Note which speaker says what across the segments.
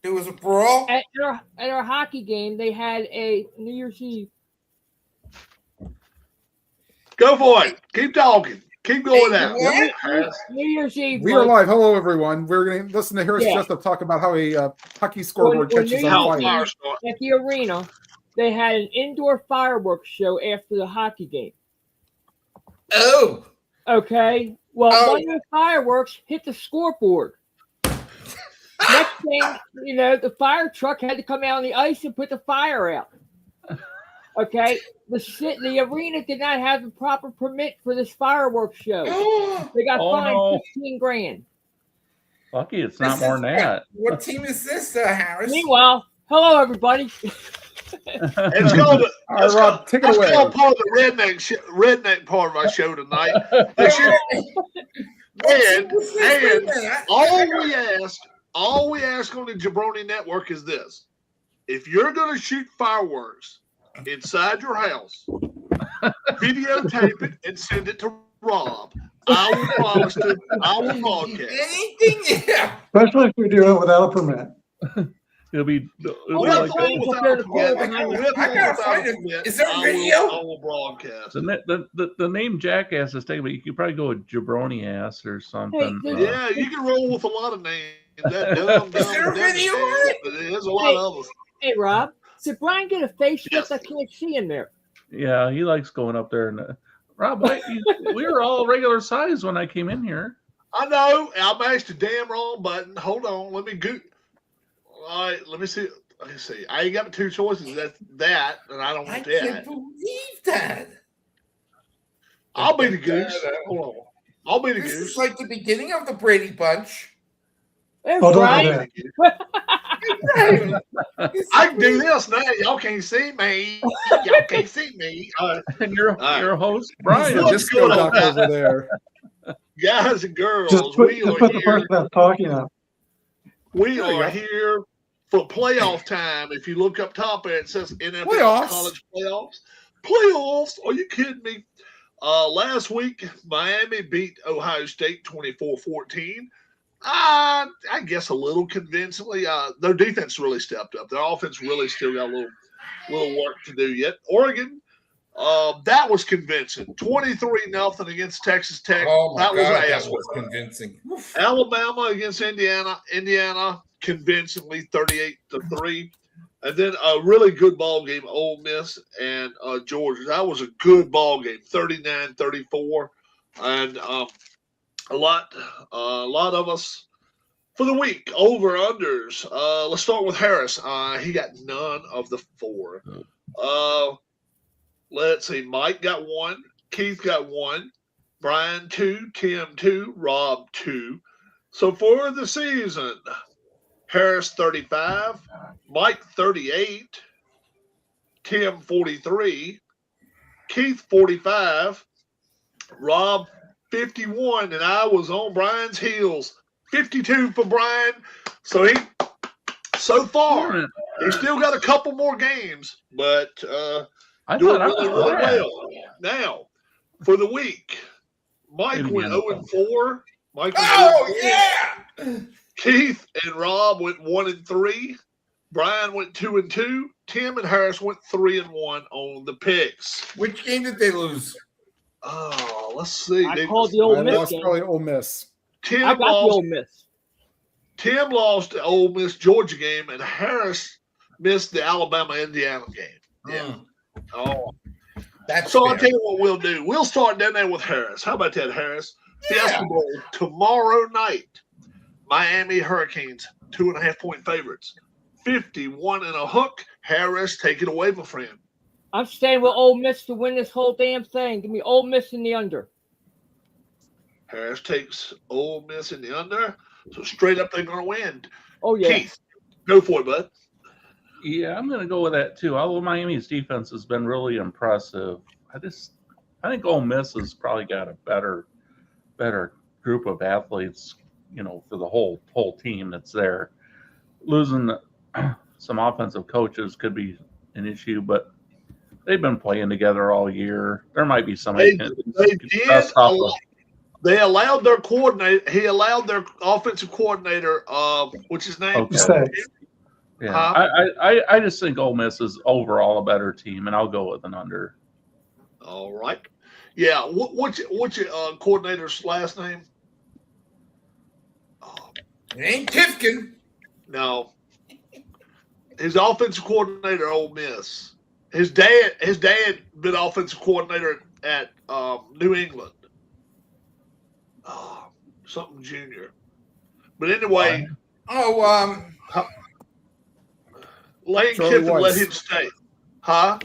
Speaker 1: It was a brawl?
Speaker 2: At our hockey game, they had a New Year's Eve.
Speaker 3: Go for it. Keep talking. Keep going out.
Speaker 2: New Year's Eve.
Speaker 4: We are live. Hello, everyone. We're going to listen to Harris Jessup talk about how a hockey scoreboard catches on fire.
Speaker 2: At the arena, they had an indoor fireworks show after the hockey game.
Speaker 1: Oh.
Speaker 2: Okay. Well, one of the fireworks hit the scoreboard. Next thing, the fire truck had to come out on the ice and put the fire out. Okay. The arena did not have the proper permit for this fireworks show. They got fined $15,000.
Speaker 5: Lucky it's not more than that.
Speaker 1: What team is this, Harris?
Speaker 2: Meanwhile, hello everybody.
Speaker 3: It's called part of the redneck part of our show tonight. and all we ask on the Jabronie Network is this: if you're going to shoot fireworks inside your house, videotape it and send it to Rob. I will promise I will broadcast.
Speaker 1: Anything, yeah.
Speaker 6: Especially if you're doing it without a permit.
Speaker 5: It'll be.
Speaker 1: Is there a video?
Speaker 3: I will broadcast.
Speaker 5: The name Jackass is taken, but you could probably go with Jabronie Ass or something.
Speaker 3: Yeah, you can roll with a lot of names.
Speaker 1: Is there a video on it?
Speaker 3: There's a lot of others.
Speaker 2: Hey, Rob. Did Brian get a face lift? I can't see him there.
Speaker 5: Yeah, he likes going up there. And Rob, we were all regular size when I came in here.
Speaker 3: I know. I mashed the damn wrong button. Hold on. Let me go. All right. Let me see. Let's see. I ain't got two choices. That's that, and I don't want that.
Speaker 1: I can't believe that.
Speaker 3: I'll be the goose. Hold on. I'll be the goose.
Speaker 1: This is like the beginning of the Brady Bunch.
Speaker 2: Hey,
Speaker 6: Brian.
Speaker 3: I can do this now. Y'all can't see me. Y'all can't see me.
Speaker 5: And your host, Brian.
Speaker 4: Just go over there.
Speaker 3: Guys and girls,
Speaker 6: Just put the person that's talking up.
Speaker 3: We are here for playoff time. If you look up top there, it says NFL college playoffs. Playoffs? Are you kidding me? Last week, Miami beat Ohio State 24-14. I guess a little convincingly. Their defense really stepped up. Their offense really still got a little work to do yet. Oregon, that was convincing. 23-0 against Texas Tech.
Speaker 1: Oh my God,
Speaker 3: that
Speaker 1: was convincing.
Speaker 3: Alabama against Indiana convincingly 38-3. And then a really good ball game, Ole Miss and Georgia. That was a good ball game, 39-34. And a lot of us for the week over unders. Let's start with Harris. He got none of the four. Let's see. Mike got one. Keith got one. Brian 2. Tim 2. Rob 2. So for the season, Harris 35. Mike 38. Tim 43. Keith 45. Rob 51, and I was on Brian's heels. 52 for Brian. So so far, he's still got a couple more games, but doing really well. Now, for the week, Mike went 0-4. Mike went 0-4. Keith and Rob went 1-3. Brian went 2-2. Tim and Harris went 3-1 on the picks.
Speaker 1: Which game did they lose?
Speaker 3: Oh, let's see.
Speaker 2: I called the Ole Miss game.
Speaker 4: Probably Ole Miss.
Speaker 2: I got the Ole Miss.
Speaker 3: Tim lost the Ole Miss Georgia game, and Harris missed the Alabama Indiana game. Yeah. Oh, so I'll tell you what we'll do. We'll start down there with Harris. How about that, Harris? Fiesta Bowl tomorrow night. Miami Hurricanes 2.5-point favorites. 51 and a hook. Harris, take it away, my friend.
Speaker 2: I'm staying with Ole Miss to win this whole damn thing. Give me Ole Miss in the under.
Speaker 3: Harris takes Ole Miss in the under. So straight up, they're going to win.
Speaker 2: Oh, yeah.
Speaker 3: Keith, go for it, bud.
Speaker 5: Yeah, I'm going to go with that, too. Although Miami's defense has been really impressive, I think Ole Miss has probably got a better group of athletes, for the whole team that's there. Losing some offensive coaches could be an issue, but they've been playing together all year. There might be some.
Speaker 3: They allowed their coordinator. He allowed their offensive coordinator, which is named
Speaker 5: Yeah,
Speaker 3: Huh?
Speaker 5: I just think Ole Miss is overall a better team, and I'll go with an under.
Speaker 3: All right. Yeah. What's your coordinator's last name? Oh,
Speaker 1: It ain't Tifkin.
Speaker 3: no. His offensive coordinator, at Ole Miss. His dad been offensive coordinator at New England. Oh, something junior. But anyway,
Speaker 1: Oh,
Speaker 3: Lane
Speaker 4: Charlie
Speaker 3: Kiffin let
Speaker 4: Weiss.
Speaker 3: him stay. Huh?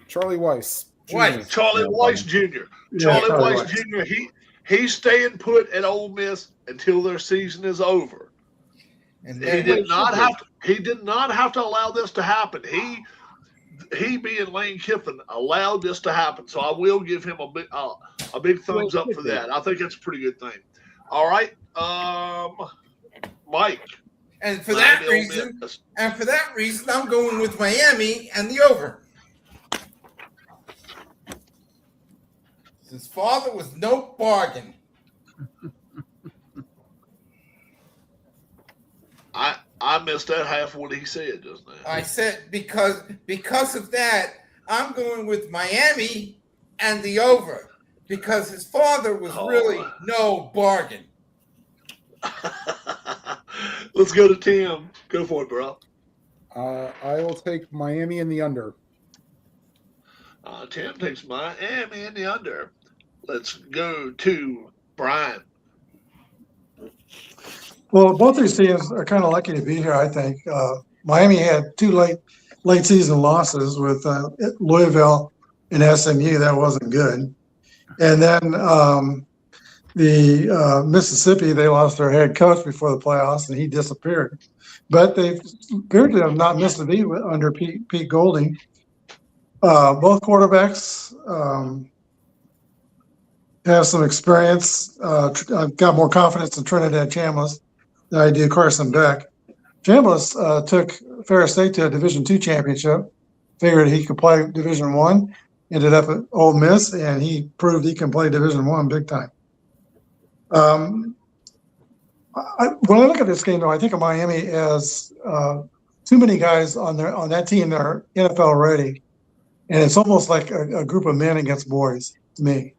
Speaker 4: Charlie Weiss.
Speaker 1: Weiss.
Speaker 4: Jr.
Speaker 3: Charlie
Speaker 5: Yeah,
Speaker 3: Weiss
Speaker 5: buddy.
Speaker 3: Jr.
Speaker 6: Yeah,
Speaker 3: Charlie
Speaker 6: Charlie
Speaker 3: Weiss
Speaker 6: Weiss.
Speaker 3: Jr. He's staying put at Ole Miss until their season is over.
Speaker 1: and
Speaker 3: He
Speaker 1: then
Speaker 3: did not have to allow this to happen. He being Lane Kiffin allowed this to happen. So I will give him a big thumbs up for that. I think that's a pretty good thing. All right. Mike.
Speaker 1: and for that reason, I'm going with Miami and the over. His father was no bargain.
Speaker 3: I missed that half of what he said just now.
Speaker 1: I said because of that, I'm going with Miami and the over because his father was really no bargain.
Speaker 3: Let's go to Tim. Go for it, bro.
Speaker 4: I will take Miami in the under.
Speaker 3: Tim takes Miami in the under. Let's go to Brian.
Speaker 6: Well, both these teams are kind of lucky to be here, I think. Miami had two late season losses with Louisville and SMU. That wasn't good. And then the Mississippi, they lost their head coach before the playoffs, and he disappeared. But they appeared to have not missed a beat under Pete Golding. Both quarterbacks have some experience. I've got more confidence in Trinidad Chambliss than I do Carson Beck. Chambliss took Ferris State to a Division II championship, figured he could play Division I, ended up at Ole Miss, and he proved he can play Division I big time. When I look at this game, though, I think of Miami as too many guys on that team that are NFL ready, and it's almost like a group of men against boys to me.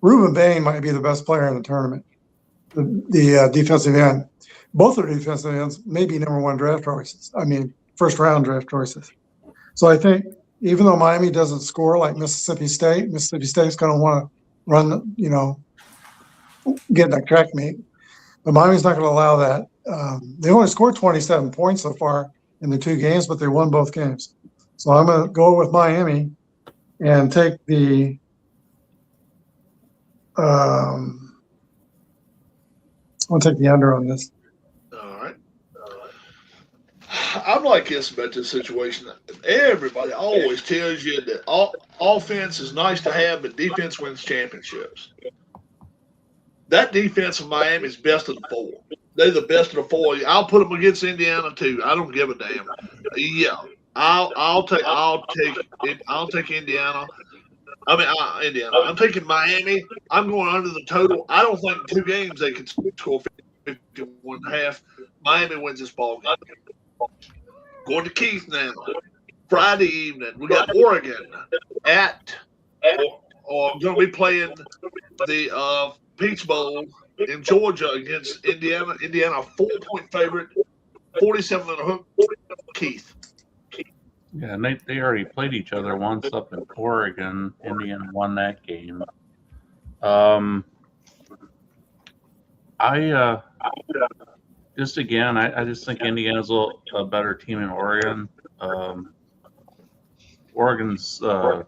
Speaker 6: Reuben Bain might be the best player in the tournament, the defensive end. Both of the defensive ends may be number one draft choices. I mean, first round draft choices. So I think even though Miami doesn't score like Mississippi State's going to want to run, get in a track meet. But Miami's not going to allow that. They only scored 27 points so far in the two games, but they won both games. So I'm going to go with Miami and take the I'll take the under on this.
Speaker 3: All right. I'm like this about this situation. Everybody always tells you that offense is nice to have, but defense wins championships. That defense of Miami is best of the four. They're the best of the four. I'll put them against Indiana too. I don't give a damn. Yeah, I'll take Indiana. Indiana. I'm taking Miami. I'm going under the total. I don't think in 2 games they can score 51.5. Miami wins this ball game. Going to Keith now. Friday evening, we got Oregon or going to be playing the Peach Bowl in Georgia against Indiana. Indiana, 4-point favorite, 47.5. Keith.
Speaker 5: Yeah, and they already played each other once up in Oregon. Indiana won that game. I just think Indiana's a better team in Oregon. Oregon's not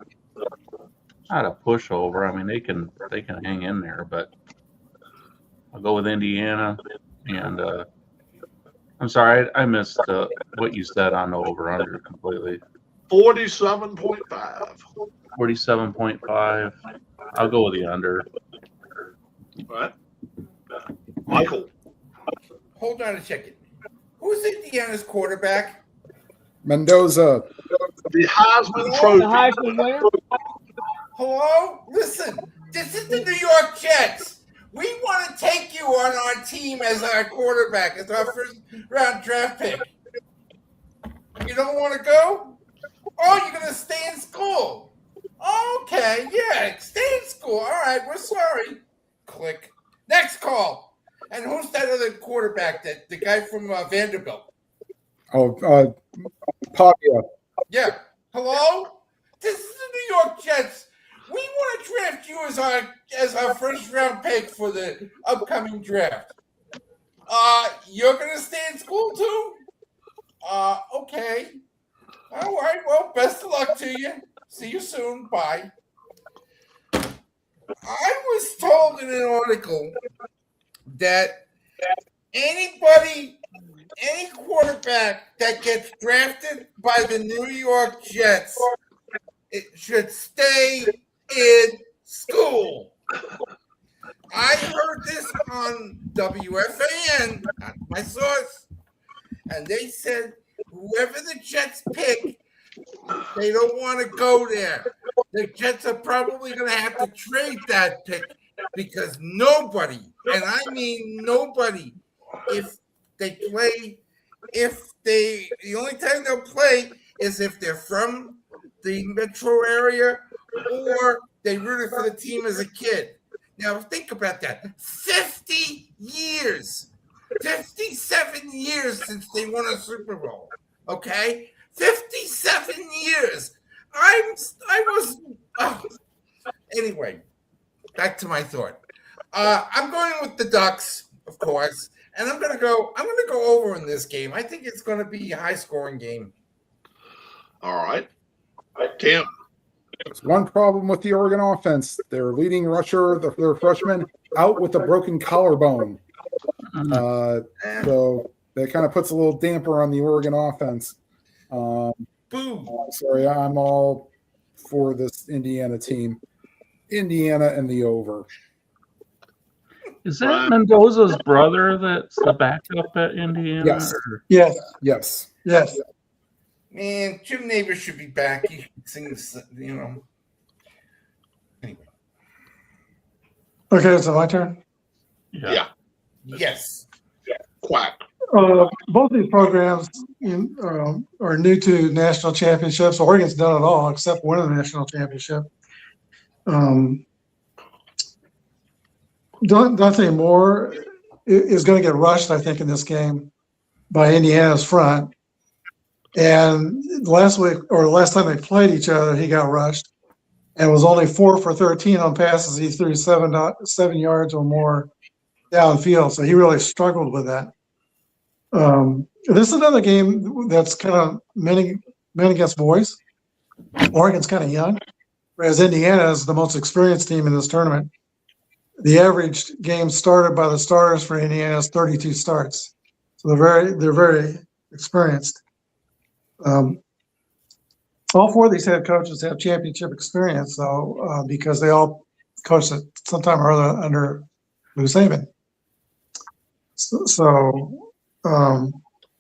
Speaker 5: a pushover. I mean, they can hang in there, but I'll go with Indiana. And I'm sorry, I missed what you said on the over/under completely.
Speaker 3: 47.5.
Speaker 5: 47.5. I'll go with the under.
Speaker 3: All right. Michael.
Speaker 1: Hold on a second. Who's Indiana's quarterback?
Speaker 4: Mendoza.
Speaker 3: The Heisman
Speaker 2: The
Speaker 3: Trophy.
Speaker 2: Heisman winner.
Speaker 1: Hello? Listen, this is the New York Jets. We want to take you on our team as our quarterback, as our first round draft pick. don't want to go? Oh, you're going to stay in school. Okay, yeah, stay in school. All right, we're sorry. Click. Next call. And who's that other quarterback? That the guy from Vanderbilt?
Speaker 4: Oh, Pavia.
Speaker 1: Yeah. Hello? This is the New York Jets. We want to draft you as our first round pick for the upcoming draft. You're gonna stay in school too? Okay. All right. Well, best of luck to you. See you soon. Bye. I was told in an article that any quarterback that gets drafted by the New York Jets, it should stay in school. I heard this on WFAN, my source, and they said whoever the Jets pick, they don't want to go there. The Jets are probably going to have to trade that pick because nobody, and I mean nobody, the only time they'll play is if they're from the metro area or they rooted for the team as a kid. Now, think about that. 50 years, 57 years since they won a Super Bowl, okay? 57 years. Anyway, back to my thought. I'm going with the Ducks, of course, and I'm gonna go over in this game. I think it's gonna be a high-scoring game.
Speaker 3: All right. Tim.
Speaker 4: There's one problem with the Oregon offense. Their leading rusher, their freshman, out with a broken collarbone. So that kind of puts a little damper on the Oregon offense.
Speaker 1: Boom.
Speaker 4: Sorry, I'm all for this Indiana team. Indiana and the over.
Speaker 5: Is that Mendoza's brother that's the backup at Indiana?
Speaker 4: Yes.
Speaker 6: Yes.
Speaker 1: Man, Jim Neighbors should be back. He sings, Anyway.
Speaker 6: Okay, so my turn.
Speaker 3: Yeah.
Speaker 1: Yes.
Speaker 3: Quack.
Speaker 6: Both these programs are new to national championships. Oregon's done it all except win the national championship. Dante Moore is going to get rushed, I think, in this game by Indiana's front. And last time they played each other, he got rushed and was only 4 for 13 on passes. He threw 7 yards or more downfield. So he really struggled with that. This is another game that's kind of men against boys. Oregon's kind of young, whereas Indiana is the most experienced team in this tournament. The average game started by the starters for Indiana is 32 starts. So they're very experienced. All 4 of these head coaches have championship experience, though, because they all coached at some time or other under Lou Saban.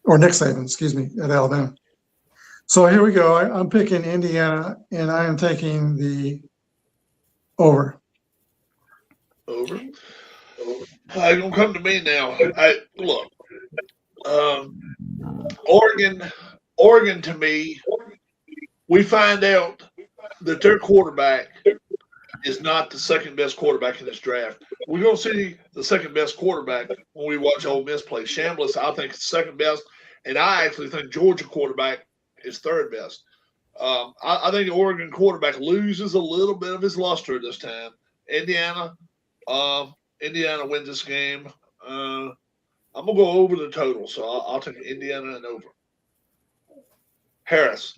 Speaker 6: Or Nick Saban, excuse me, at Alabama. So here we go. I'm picking Indiana, and I am taking the over.
Speaker 3: Over. It's gonna come to me now. Look. Oregon to me, we find out that their quarterback is not the second best quarterback in this draft. We're going to see the second best quarterback when we watch Ole Miss play. Chambliss, I think, is second best, and I actually think Georgia quarterback is third best. I think the Oregon quarterback loses a little bit of his luster this time. Indiana wins this game. I'm going to go over the total, so I'll take Indiana and over. Harris.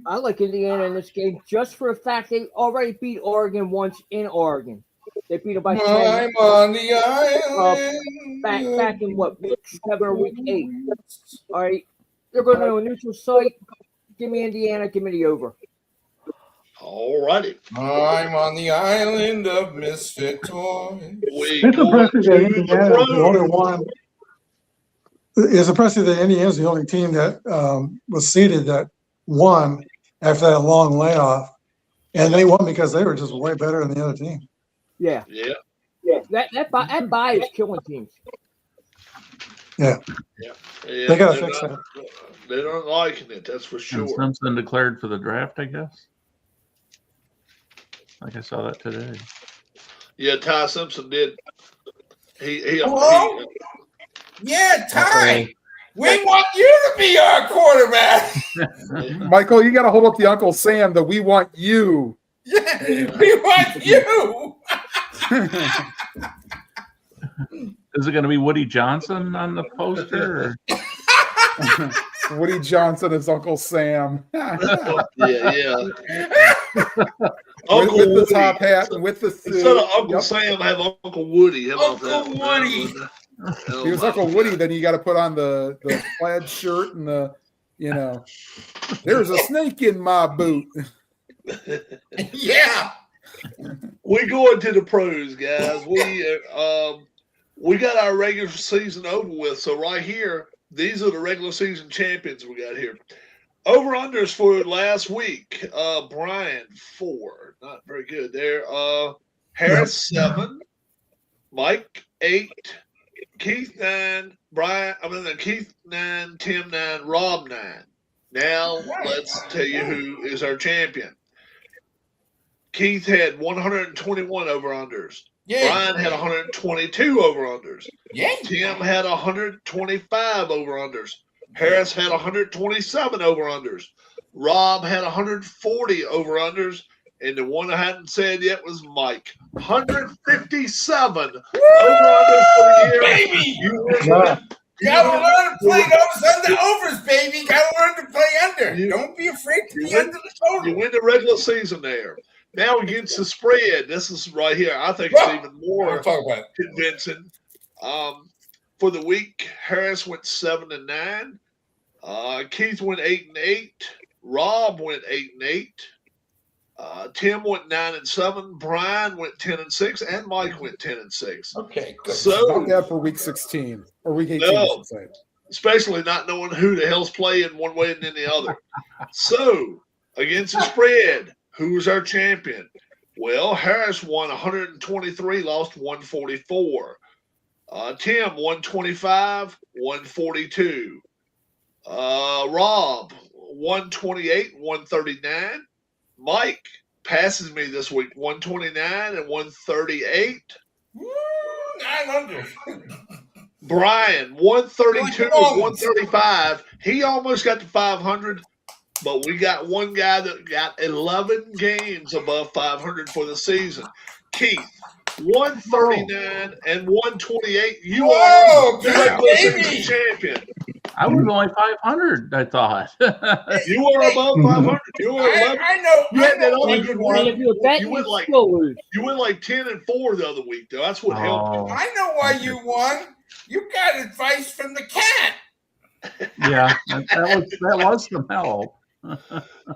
Speaker 2: I like Indiana in this game just for the fact they already beat Oregon once in Oregon. They beat them by 10.
Speaker 1: I'm on the island.
Speaker 2: Back in what, week 7 or week 8. All right. They're going to a neutral site. Give me Indiana. Give me the over.
Speaker 3: All righty.
Speaker 1: I'm on the island of misfit toys.
Speaker 6: It's impressive that Indiana is the only one. It's impressive that Indiana is the only team that was seeded that won after that long layoff, and they won because they were just way better than the other team.
Speaker 2: Yeah. That bye is killing teams.
Speaker 6: Yeah. They got to fix that.
Speaker 3: They're not liking it. That's for
Speaker 5: And
Speaker 3: sure.
Speaker 5: Simpson declared for the draft, I guess. Like I saw that today.
Speaker 3: Yeah, Ty Simpson did.
Speaker 1: Hello? Yeah, Ty. We want you to be our quarterback.
Speaker 4: Michael, you got to hold up the Uncle Sam that we want you.
Speaker 1: Yeah, we want you.
Speaker 5: Is it going to be Woody Johnson on the poster?
Speaker 4: Woody Johnson is Uncle Sam.
Speaker 3: yeah.
Speaker 4: with the top hat and with the suit.
Speaker 3: Instead of Uncle Sam, have Uncle Woody. How about
Speaker 1: Uncle
Speaker 3: that?
Speaker 1: Woody.
Speaker 3: Oh,
Speaker 4: He was Uncle Woody. Then you got to put on the plaid shirt and there's a snake in my boot.
Speaker 1: Yeah.
Speaker 3: We going to the pros, guys. We got our regular season over with. So right here, these are the regular season champions we got here. Over-unders for last week. Brian, 4. Not very good there. Harris, 7. Mike, 8. Keith, 9. Keith, 9. Tim, 9. Rob, 9. Now, let's tell you who is our champion. Keith had 121 over-unders.
Speaker 1: Yeah.
Speaker 3: Brian had 122 over-unders.
Speaker 1: Yeah.
Speaker 3: Tim had 125 over-unders. Harris had 127 over-unders. Rob had 140 over-unders. And the one I hadn't said yet was Mike. 157 over-unders for the year.
Speaker 1: Baby.
Speaker 6: Yeah.
Speaker 1: Gotta learn to play those overs, baby. Gotta learn to play under. Don't be afraid to be under the
Speaker 3: You
Speaker 1: total.
Speaker 3: win the regular season there. Now against the spread, this is right here. I think it's even more
Speaker 1: We'll talk about it.
Speaker 3: convincing. For the week, Harris went 7-9. Keith went 8-8. Rob went 8-8. Tim went 9-7. Brian went 10-6, and Mike went 10-6.
Speaker 1: Okay, good.
Speaker 3: So,
Speaker 4: Not bad for week 16 or week 18.
Speaker 3: No.
Speaker 4: I should say.
Speaker 3: especially not knowing who the hell's playing one way and then the other. So, against the spread, who's our champion? Well, Harris won 123, lost 144. Tim, 125, 142. Rob, 128, 139. Mike passes me this week, 129 and 138.
Speaker 1: 900.
Speaker 3: Brian, 132 and 135. He almost got to 500, but we got one guy that got 11 games above 500 for the season. Keith, 139 and 128. You
Speaker 1: Whoa,
Speaker 3: are
Speaker 1: good
Speaker 3: the
Speaker 1: baby.
Speaker 3: champion.
Speaker 5: I was only 500, I thought.
Speaker 3: You are above 500. You are 11.
Speaker 1: I know.
Speaker 3: You had that other
Speaker 2: And
Speaker 3: good
Speaker 2: if
Speaker 3: one.
Speaker 2: you bet,
Speaker 3: You
Speaker 2: you
Speaker 3: went like
Speaker 2: still lose.
Speaker 3: 10-4 the other week, though. That's what helped you.
Speaker 5: Oh,
Speaker 1: I know why you won. You got advice from the cat.
Speaker 5: yeah, that was some help.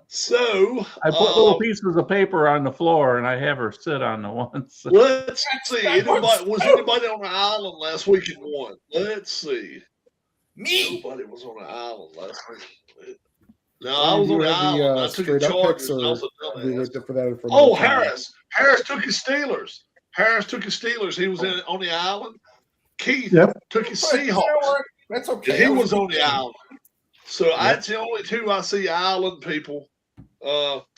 Speaker 3: So
Speaker 5: I put little pieces of paper on the floor and I have her sit on the ones.
Speaker 3: let's see. Was anybody on the island last week and won? Let's see.
Speaker 1: Me.
Speaker 3: Nobody was on the island last week. No, I was on the
Speaker 4: You had
Speaker 3: island. I took the
Speaker 4: straight up
Speaker 3: Chargers.
Speaker 4: picks,
Speaker 3: And I
Speaker 4: or
Speaker 3: was a
Speaker 4: we
Speaker 3: dumbass.
Speaker 4: waited for that for
Speaker 3: Oh,
Speaker 4: another time?
Speaker 3: Harris. Harris took his Steelers. He was on the island. Keith
Speaker 6: Yep.
Speaker 3: took his
Speaker 1: But you know
Speaker 3: Seahawks.
Speaker 1: what? That's okay.
Speaker 3: And he
Speaker 1: That
Speaker 3: was on
Speaker 1: okay.
Speaker 3: the island. So that's the only two I see island people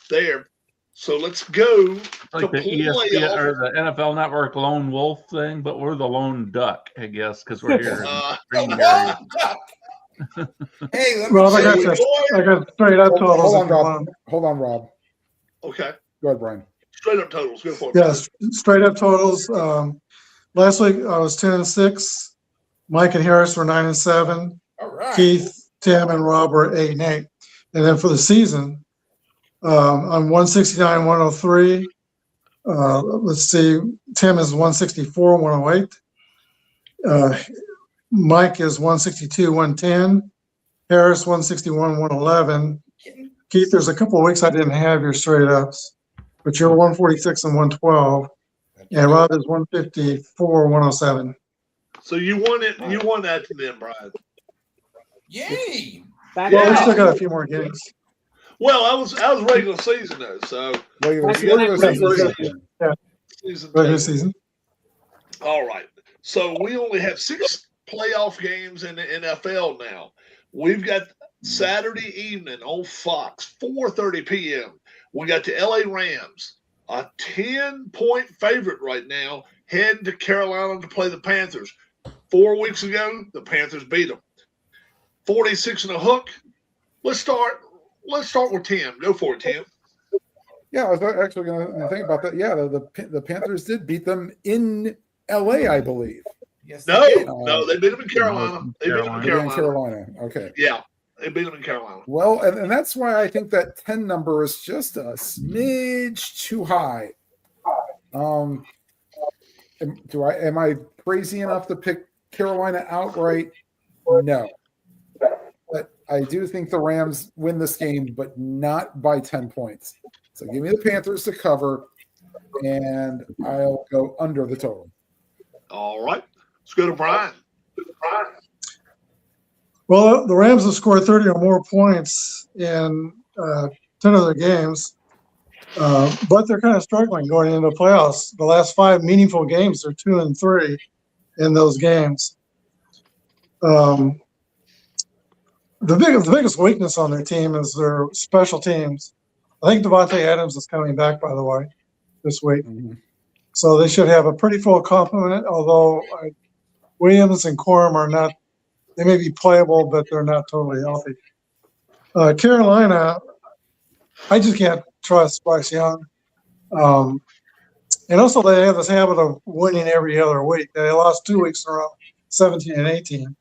Speaker 3: there. So let's go
Speaker 5: Like the ESPN or the NFL Network lone wolf thing, but we're the lone duck, I guess, because we're here.
Speaker 1: The wrong duck. Hey, let me
Speaker 6: Well, I
Speaker 1: tell
Speaker 6: got
Speaker 1: you.
Speaker 6: I got straight up totals.
Speaker 4: Hold on,
Speaker 6: if you
Speaker 4: Rob.
Speaker 6: want.
Speaker 4: Hold on, Rob.
Speaker 3: Okay.
Speaker 4: Go ahead, Brian.
Speaker 3: Straight up totals. Go for it.
Speaker 6: Yes, straight up totals. Last week I was 10-6. Mike and Harris were 9-7.
Speaker 1: All right.
Speaker 6: Keith, Tim, and Rob were 8-8. And then for the season, I'm 169, 103. Let's see, Tim is 164, 108. Mike is 162, 110. Harris 161, 111. Keith, there's a couple of weeks I didn't have your straight ups, but you're 146 and 112. And Rob is 154, 107.
Speaker 3: So you won it. You won that to them, Brian.
Speaker 1: Yay.
Speaker 2: Back
Speaker 6: Well, we
Speaker 2: out.
Speaker 6: still got a few more games.
Speaker 3: Well, I was regular season though. So
Speaker 4: Regular
Speaker 2: That's
Speaker 4: season.
Speaker 2: right.
Speaker 4: Regular season.
Speaker 3: season
Speaker 6: Regular
Speaker 3: two.
Speaker 6: season.
Speaker 3: All right. So we only have 6 playoff games in the NFL now. We've got Saturday evening on Fox, 4:30 p.m. We got the LA Rams, a 10-point favorite right now, heading to Carolina to play the Panthers. 4 weeks ago, the Panthers beat them. 46 and a hook. Let's start with Tim. Go for it, Tim.
Speaker 4: Yeah, I was actually going to think about that. Yeah, the Panthers did beat them in LA, I believe.
Speaker 1: Yes,
Speaker 3: No,
Speaker 1: they did.
Speaker 3: no, they beat them in Carolina. They beat them in
Speaker 4: They beat them in
Speaker 3: Carolina.
Speaker 4: Carolina. Okay.
Speaker 3: Yeah, they beat them in Carolina.
Speaker 4: Well, and that's why I think that 10 number is just a smidge too high. Am I crazy enough to pick Carolina outright? No. But I do think the Rams win this game, but not by 10 points. So give me the Panthers to cover, and I'll go under the total.
Speaker 3: All right. Let's go to Brian.
Speaker 6: Well, the Rams have scored 30 or more points in 10 of their games, but they're kind of struggling going into the playoffs. The last 5 meaningful games, they're 2-3 in those games. The biggest weakness on their team is their special teams. I think Devontae Adams is coming back, by the way, this week.
Speaker 4: Mm-hmm.
Speaker 6: So they should have a pretty full complement, although Williams and Corum are not – they may be playable, but they're not totally healthy. Carolina, I just can't trust Bryce Young. And also they have this habit of winning every other week. They lost 2 weeks in a row, 17 and 18.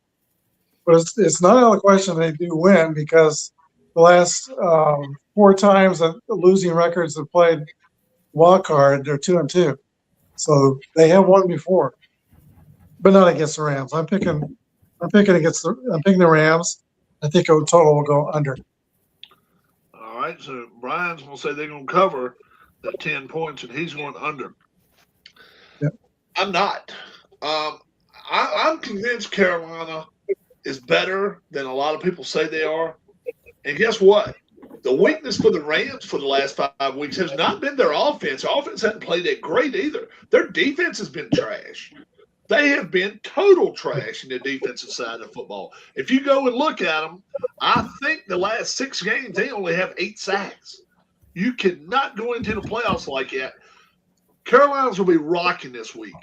Speaker 6: But it's not out of the question they do win because the last 4 times that the losing records have played wild card, they're 2-2. So they have won before, but not against the Rams. I'm picking the Rams. I think a total will go under.
Speaker 3: All right. So Brian's going to say they're going to cover that 10 points, and he's going under.
Speaker 6: Yep.
Speaker 3: I'm not. I'm convinced Carolina is better than a lot of people say they are. And guess what? The weakness for the Rams for the last 5 weeks has not been their offense. Their offense hasn't played that great either. Their defense has been trash. They have been total trash in the defensive side of football. If you go and look at them, I think the last 6 games, they only have 8 sacks. You cannot go into the playoffs like that. Carolina's going to be rocking this week.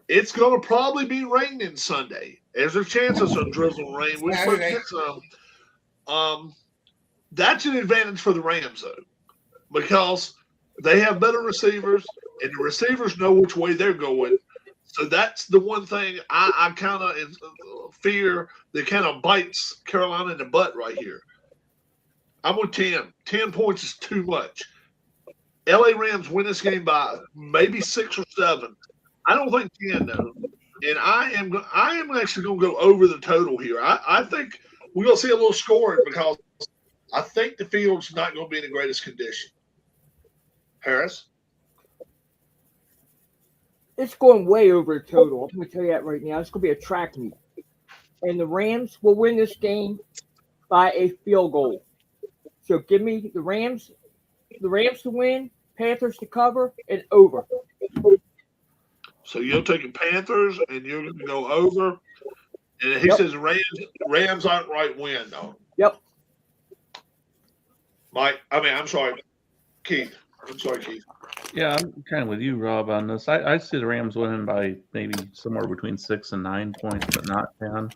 Speaker 3: It's going to probably be raining Sunday. There's a chance of some drizzle and rain. We're supposed to get some. That's an advantage for the Rams, though, because they have better receivers, and the receivers know which way they're going. So that's the one thing I kind of fear that kind of bites Carolina in the butt right here. I'm with 10. 10 points is too much. LA Rams win this game by maybe 6 or 7. I don't think 10, though. And I am actually going to go over the total here. I think we're going to see a little scoring because I think the field's not going to be in the greatest condition. Harris?
Speaker 2: It's going way over total. I'm going to tell you that right now. It's going to be a track meet. And the Rams will win this game by a field goal. So give me the Rams to win, Panthers to cover, and over.
Speaker 3: So you're taking Panthers and you're going to go over. And he says Rams outright win, though.
Speaker 2: Yep.
Speaker 3: I'm sorry, Keith.
Speaker 5: Yeah, I'm kind of with you, Rob, on this. I see the Rams winning by maybe somewhere between 6 and 9 points, but not 10.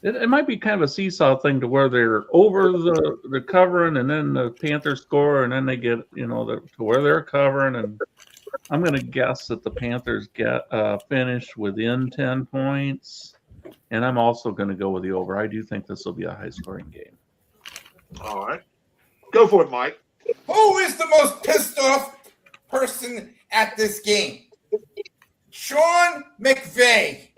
Speaker 5: It might be kind of a seesaw thing to where they're over the covering, and then the Panthers score, and then they get to where they're covering, and I'm going to guess that the Panthers get finish within 10 points, and I'm also going to go with the over. I do think this will be a high-scoring game.
Speaker 3: All right. Go for it, Mike.
Speaker 1: Who is the most pissed off person at this game? Sean McVay.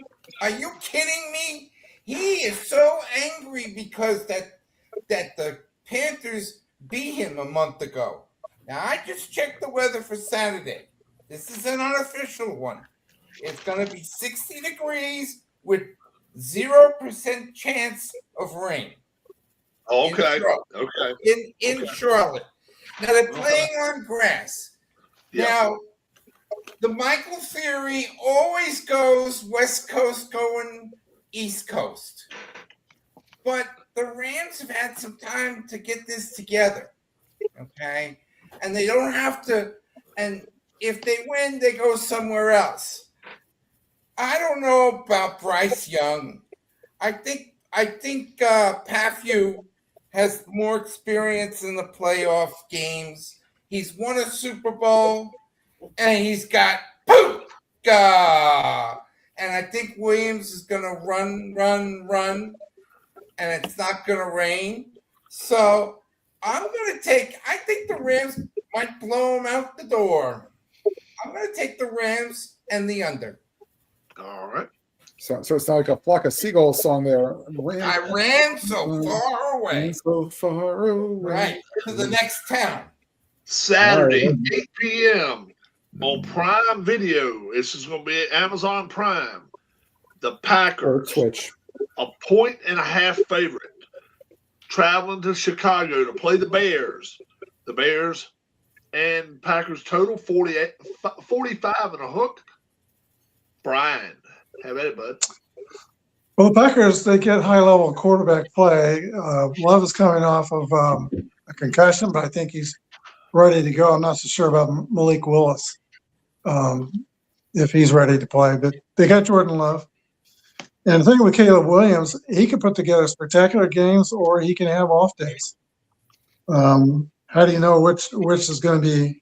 Speaker 1: Are you kidding me? He is so angry because that the Panthers beat him a month ago. Now, I just checked the weather for Saturday. This is an unofficial one. It's going to be 60 degrees with 0% chance of rain.
Speaker 3: Okay.
Speaker 1: In Charlotte. Now, they're playing on grass.
Speaker 3: Yeah.
Speaker 1: Now, the Michael theory always goes West Coast going East Coast. But the Rams have had some time to get this together, okay? And they don't have to. And if they win, they go somewhere else. I don't know about Bryce Young. I think Pafew has more experience in the playoff games. He's won a Super Bowl, and he's got Puka. And I think Williams is going to run, and it's not going to rain. So I'm going to take – I think the Rams might blow them out the door. I'm going to take the Rams and the under.
Speaker 3: All right.
Speaker 4: So it's not like a flock of seagulls song there.
Speaker 1: I ran so far away.
Speaker 4: So far away.
Speaker 1: Right, to the next town.
Speaker 3: Saturday,
Speaker 4: All right.
Speaker 3: 8 p.m. on Prime Video. This is going to be at Amazon Prime. The
Speaker 4: Or
Speaker 3: Packers,
Speaker 4: Twitch.
Speaker 3: a 1.5 favorite, traveling to Chicago to play the Bears. The Bears and Packers total 45 and a hook. Brian, have at it, bud.
Speaker 6: Well, the Packers, they get high-level quarterback play. Love is coming off of a concussion, but I think he's ready to go. I'm not so sure about Malik Willis, if he's ready to play. But they got Jordan Love. And the thing with Caleb Williams, he can put together spectacular games or he can have off days. How do you know which is going to be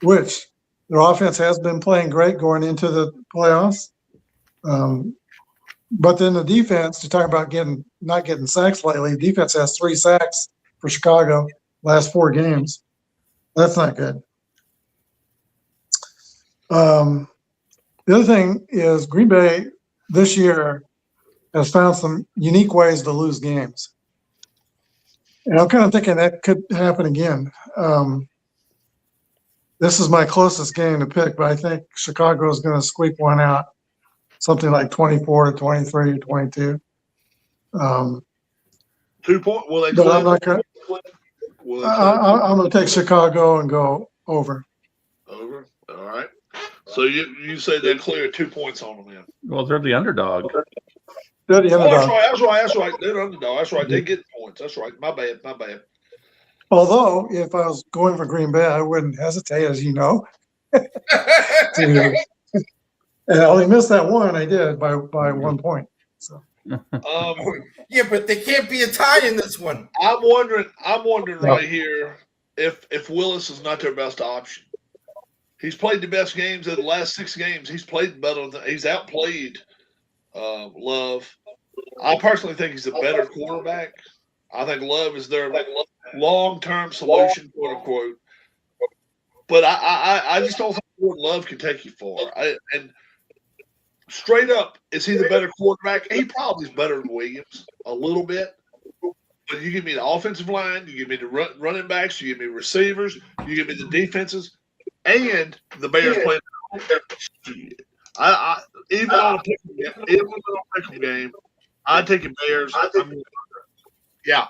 Speaker 6: which? Their offense has been playing great going into the playoffs. But then the defense, to talk about not getting sacks lately, the defense has 3 sacks for Chicago last 4 games. That's not good. The other thing is Green Bay this year has found some unique ways to lose games. And I'm kind of thinking that could happen again. This is my closest game to pick, but I think Chicago is going to squeak one out, something like 24-23 or 22.
Speaker 3: 2 point. Will they
Speaker 6: But I'm
Speaker 3: clip?
Speaker 6: not going.
Speaker 3: Will they
Speaker 6: I'm going to take Chicago and go over.
Speaker 3: clip? Over. All right. So you say they clear 2 points on them, man.
Speaker 5: Well, they're the underdog.
Speaker 6: They're the
Speaker 3: Oh,
Speaker 6: underdog.
Speaker 3: that's right. They're underdog. That's right. They get points. That's right. My bad.
Speaker 6: Although, if I was going for Green Bay, I wouldn't hesitate, as you know. And I only missed that one. I did by 1 point. So
Speaker 1: Yeah, but there can't be a tie in this one.
Speaker 3: I'm wondering
Speaker 6: Yeah.
Speaker 3: right here if Willis is not their best option. He's played the best games of the last 6 games. He's played better than he's outplayed Love. I personally think he's a better quarterback. I think Love is their long-term solution, quote unquote. But I just don't think Love can take you far. And straight up, is he the better quarterback? He probably is better than Williams a little bit. But you give me the offensive line, you give me the running backs, you give me receivers, you give me the defenses, and the Bears playing. I even on a pick game, I'd take the Bears. Yeah.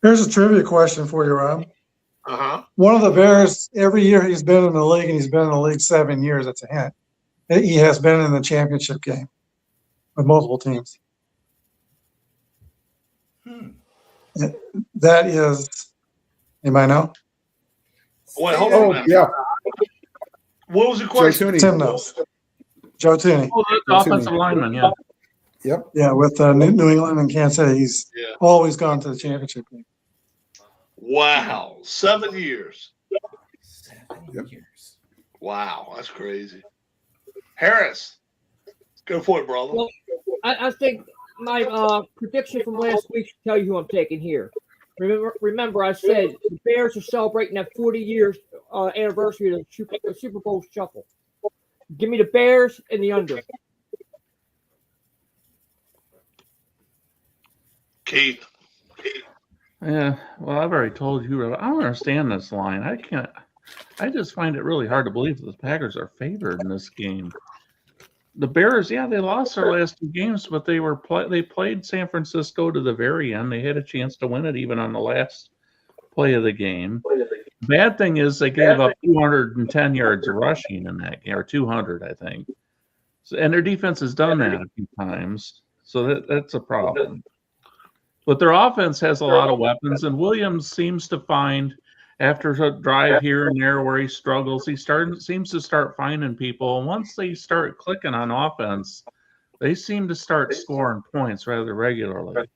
Speaker 6: here's a trivia question for you, Rob.
Speaker 3: Uh-huh.
Speaker 6: One of the Bears, every year he's been in the league, and he's been in the league 7 years. That's a hint. He has been in the championship game with multiple teams. That is, anybody know?
Speaker 3: Wait, hold on
Speaker 4: Oh,
Speaker 3: now.
Speaker 4: yeah.
Speaker 3: What was the
Speaker 4: Joe
Speaker 3: question?
Speaker 4: Tooney.
Speaker 6: Tim knows. Joe Tooney.
Speaker 5: Oh, the offensive lineman, yeah.
Speaker 4: Yep.
Speaker 6: Yeah, with New England and Kansas City, he's
Speaker 3: Yeah.
Speaker 6: always gone to the championship game.
Speaker 3: Wow. 7 years.
Speaker 1: 7
Speaker 4: Yep.
Speaker 1: years.
Speaker 3: Wow. That's crazy. Harris, go for it, brother.
Speaker 2: Well, I think my prediction from last week should tell you who I'm taking here. Remember, I said the Bears are celebrating that 40 years anniversary of the Super Bowl shuffle. Give me the Bears and the under.
Speaker 3: Keith.
Speaker 5: Yeah, well, I've already told you. I don't understand this line. I just find it really hard to believe that the Packers are favored in this game. The Bears, yeah, they lost their last 2 games, but they played San Francisco to the very end. They had a chance to win it even on the last play of the game. Bad thing is they gave up 210 yards rushing in that game, or 200, I think. So, and their defense has done that a few times, so that's a problem. But their offense has a lot of weapons, and Williams seems to find after a drive here and there where he struggles, seems to start finding people. And once they start clicking on offense, they seem to start scoring points rather regularly.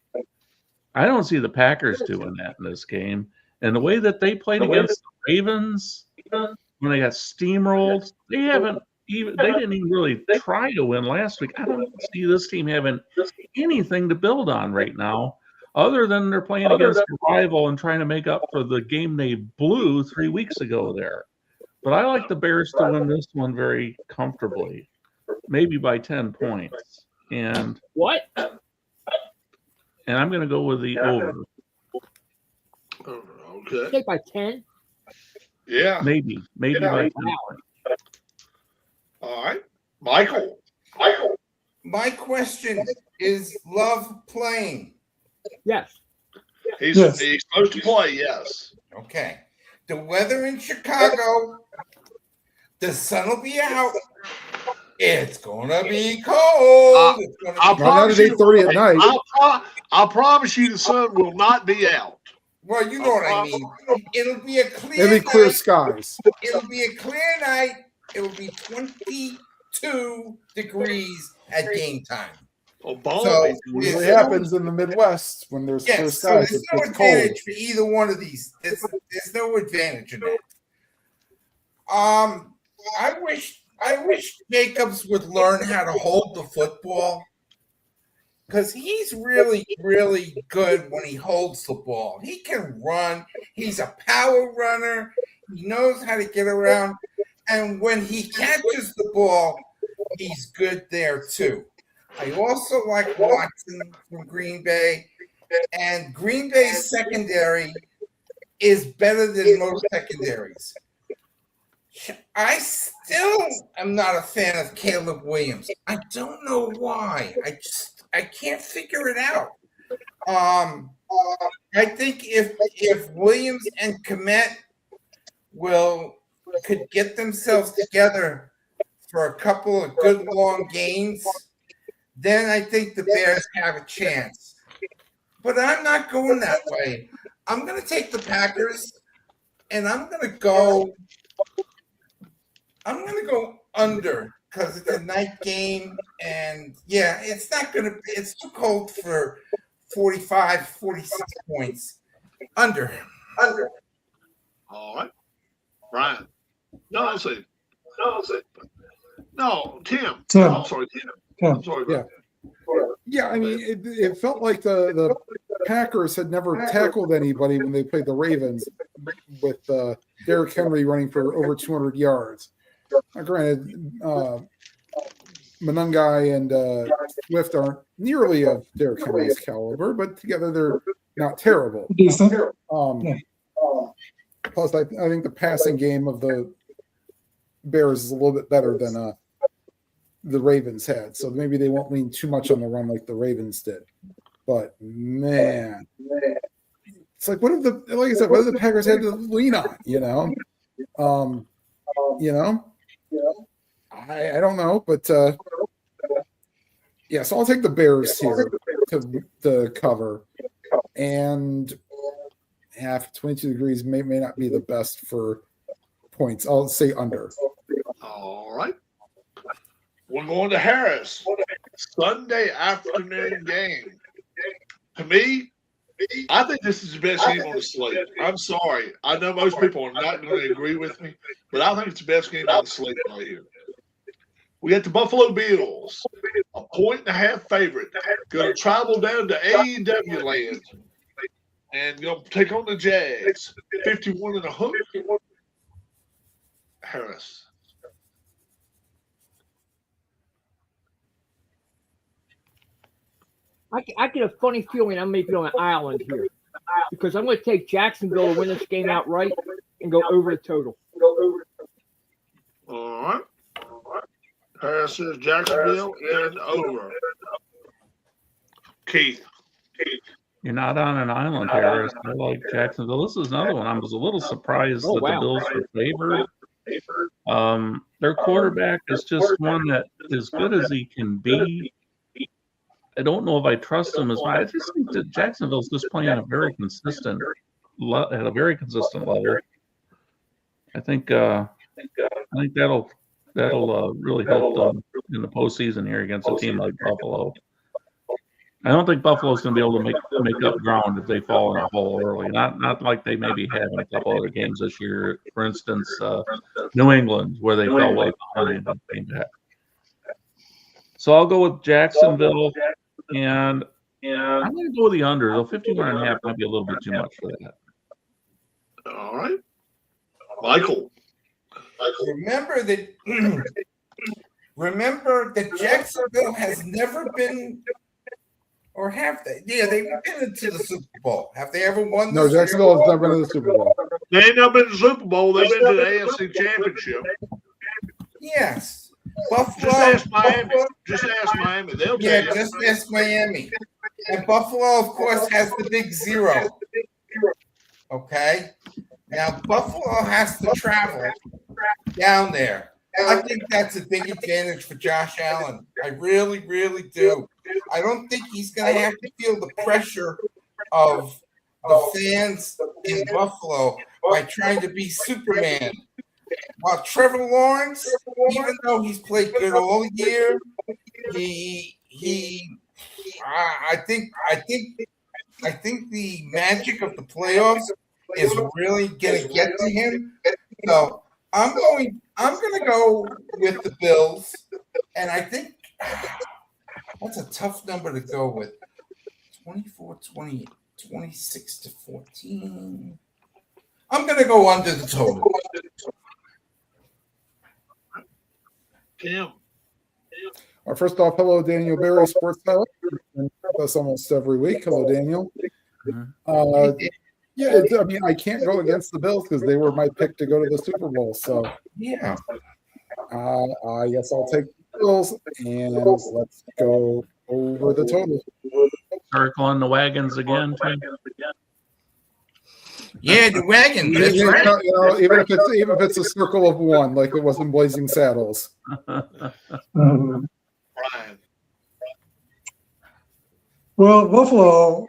Speaker 5: I don't see the Packers doing that in this game. And the way that they played against the Ravens when they got steamrolled, they didn't even really try to win last week. I don't see this team having anything to build on right now, other than they're playing against a rival and trying to make up for the game they blew 3 weeks ago there. But I like the Bears to win this one very comfortably, maybe by 10 points. And I'm going to go with the over.
Speaker 3: Okay.
Speaker 2: Take by 10.
Speaker 3: Yeah.
Speaker 5: Maybe by 10 points.
Speaker 3: All right. Michael.
Speaker 1: My question is Love playing?
Speaker 2: Yes.
Speaker 3: He's supposed to play, yes.
Speaker 1: Okay. The weather in Chicago, the sun will be out. It's gonna be cold. It's gonna
Speaker 3: I'll
Speaker 1: be
Speaker 3: promise
Speaker 4: Not at 8:30 at night.
Speaker 3: I'll promise you the sun will not be out.
Speaker 1: well, you know what I mean. It'll be a clear
Speaker 4: It'll be clear
Speaker 1: night.
Speaker 4: skies.
Speaker 1: It'll be a clear night. It will be 22 degrees at game time.
Speaker 3: Oh,
Speaker 1: So,
Speaker 3: balmy.
Speaker 4: Usually happens in the Midwest when there's clear
Speaker 1: yes, so
Speaker 4: skies.
Speaker 1: there's no
Speaker 4: It's cold.
Speaker 1: advantage for either one of these. There's no advantage in that. I wish Jacobs would learn how to hold the football, because he's really, really good when he holds the ball. He can run. He's a power runner. He knows how to get around. And when he catches the ball, he's good there too. I also like Watson from Green Bay. And Green Bay's secondary is better than most secondaries. I still am not a fan of Caleb Williams. I don't know why. I can't figure it out. I think if Williams and Kmet could get themselves together for a couple of good long games, then I think the Bears have a chance. But I'm not going that way. I'm going to take the Packers, and I'm going to go under, because it's a night game, and yeah, it's too cold for 45, 46 points. Under.
Speaker 3: All right. Brian. No, Tim.
Speaker 6: Tim.
Speaker 3: I'm sorry, Tim.
Speaker 6: Tim.
Speaker 3: I'm sorry, Brian.
Speaker 4: Yeah, I mean, it felt like the Packers had never tackled anybody when they played the Ravens with Derrick Henry running for over 200 yards. Granted, Monangai and Swift aren't nearly of Derrick Henry's caliber, but together they're not terrible.
Speaker 6: Decent.
Speaker 4: Plus, I think the passing game of the Bears is a little bit better than the Ravens had. So maybe they won't lean too much on the run like the Ravens did. But man, it's like what if the Packers had to lean on? I don't know, but yeah. So I'll take the Bears here to the cover, and 22 degrees may not be the best for points. I'll say under.
Speaker 3: All right. We're going to Harris. Sunday afternoon game. To me, I think this is the best game on the slate. I'm sorry. I know most people are not going to agree with me, but I think it's the best game on the slate right here. We got the Buffalo Bills, a 1.5 favorite, going to travel down to AEW land and going to take on the Jags, 51 and a hook. Harris.
Speaker 2: I get a funny feeling I may be on an island here, because I'm going to take Jacksonville to win this game outright and go over the total.
Speaker 3: All right. Harris says Jacksonville and over. Keith.
Speaker 5: You're not on an island, Harris. I like Jacksonville. This is another one. I was a little surprised that the Bills were favored. Their quarterback is just one that, as good as he can be, I don't know if I trust them as much. I just think that Jacksonville's just playing at a very consistent level. I think that'll really help them in the postseason here against a team like Buffalo. I don't think Buffalo's going to be able to make up ground if they fall in a hole early. Not like they maybe have in a couple other games this year. For instance, New England, where they fell way behind and came back. So I'll go with Jacksonville, and I'm going to go with the under. Though 51.5 might be a little bit too much for that.
Speaker 3: All right. Michael.
Speaker 1: Remember that Jacksonville has never been, or have they? Yeah, they've been into the Super Bowl. Have they ever won?
Speaker 4: No, Jacksonville has never been to the Super Bowl.
Speaker 3: They ain't never been to the Super Bowl. They've been to the AFC Championship.
Speaker 1: Yes. Buffalo.
Speaker 3: Just ask Miami. They'll tell you.
Speaker 1: Just ask Miami. And Buffalo, of course, has the big 0. Okay? Now, Buffalo has to travel down there. I think that's a big advantage for Josh Allen. I really, really do. I don't think he's going to have to feel the pressure of the fans in Buffalo by trying to be Superman. While Trevor Lawrence, even though he's played good all year, I think the magic of the playoffs is really going to get to him. So I'm going to go with the Bills, and I think that's a tough number to go with. 24-20, 26-14. I'm going to go under the total.
Speaker 3: Tim.
Speaker 4: First off, hello, Daniel Berry, Sports Pilot. That's almost every week. Hello, Daniel. Yeah, I mean, I can't go against the Bills because they were my pick to go to the Super Bowl. So,
Speaker 1: yeah,
Speaker 4: I guess I'll take the Bills, and let's go over the total.
Speaker 5: Circling the wagons again, too.
Speaker 1: Yeah, the wagon. That's right.
Speaker 4: Even if it's a circle of one, like it was in Blazing Saddles.
Speaker 3: Brian.
Speaker 6: Well, Buffalo,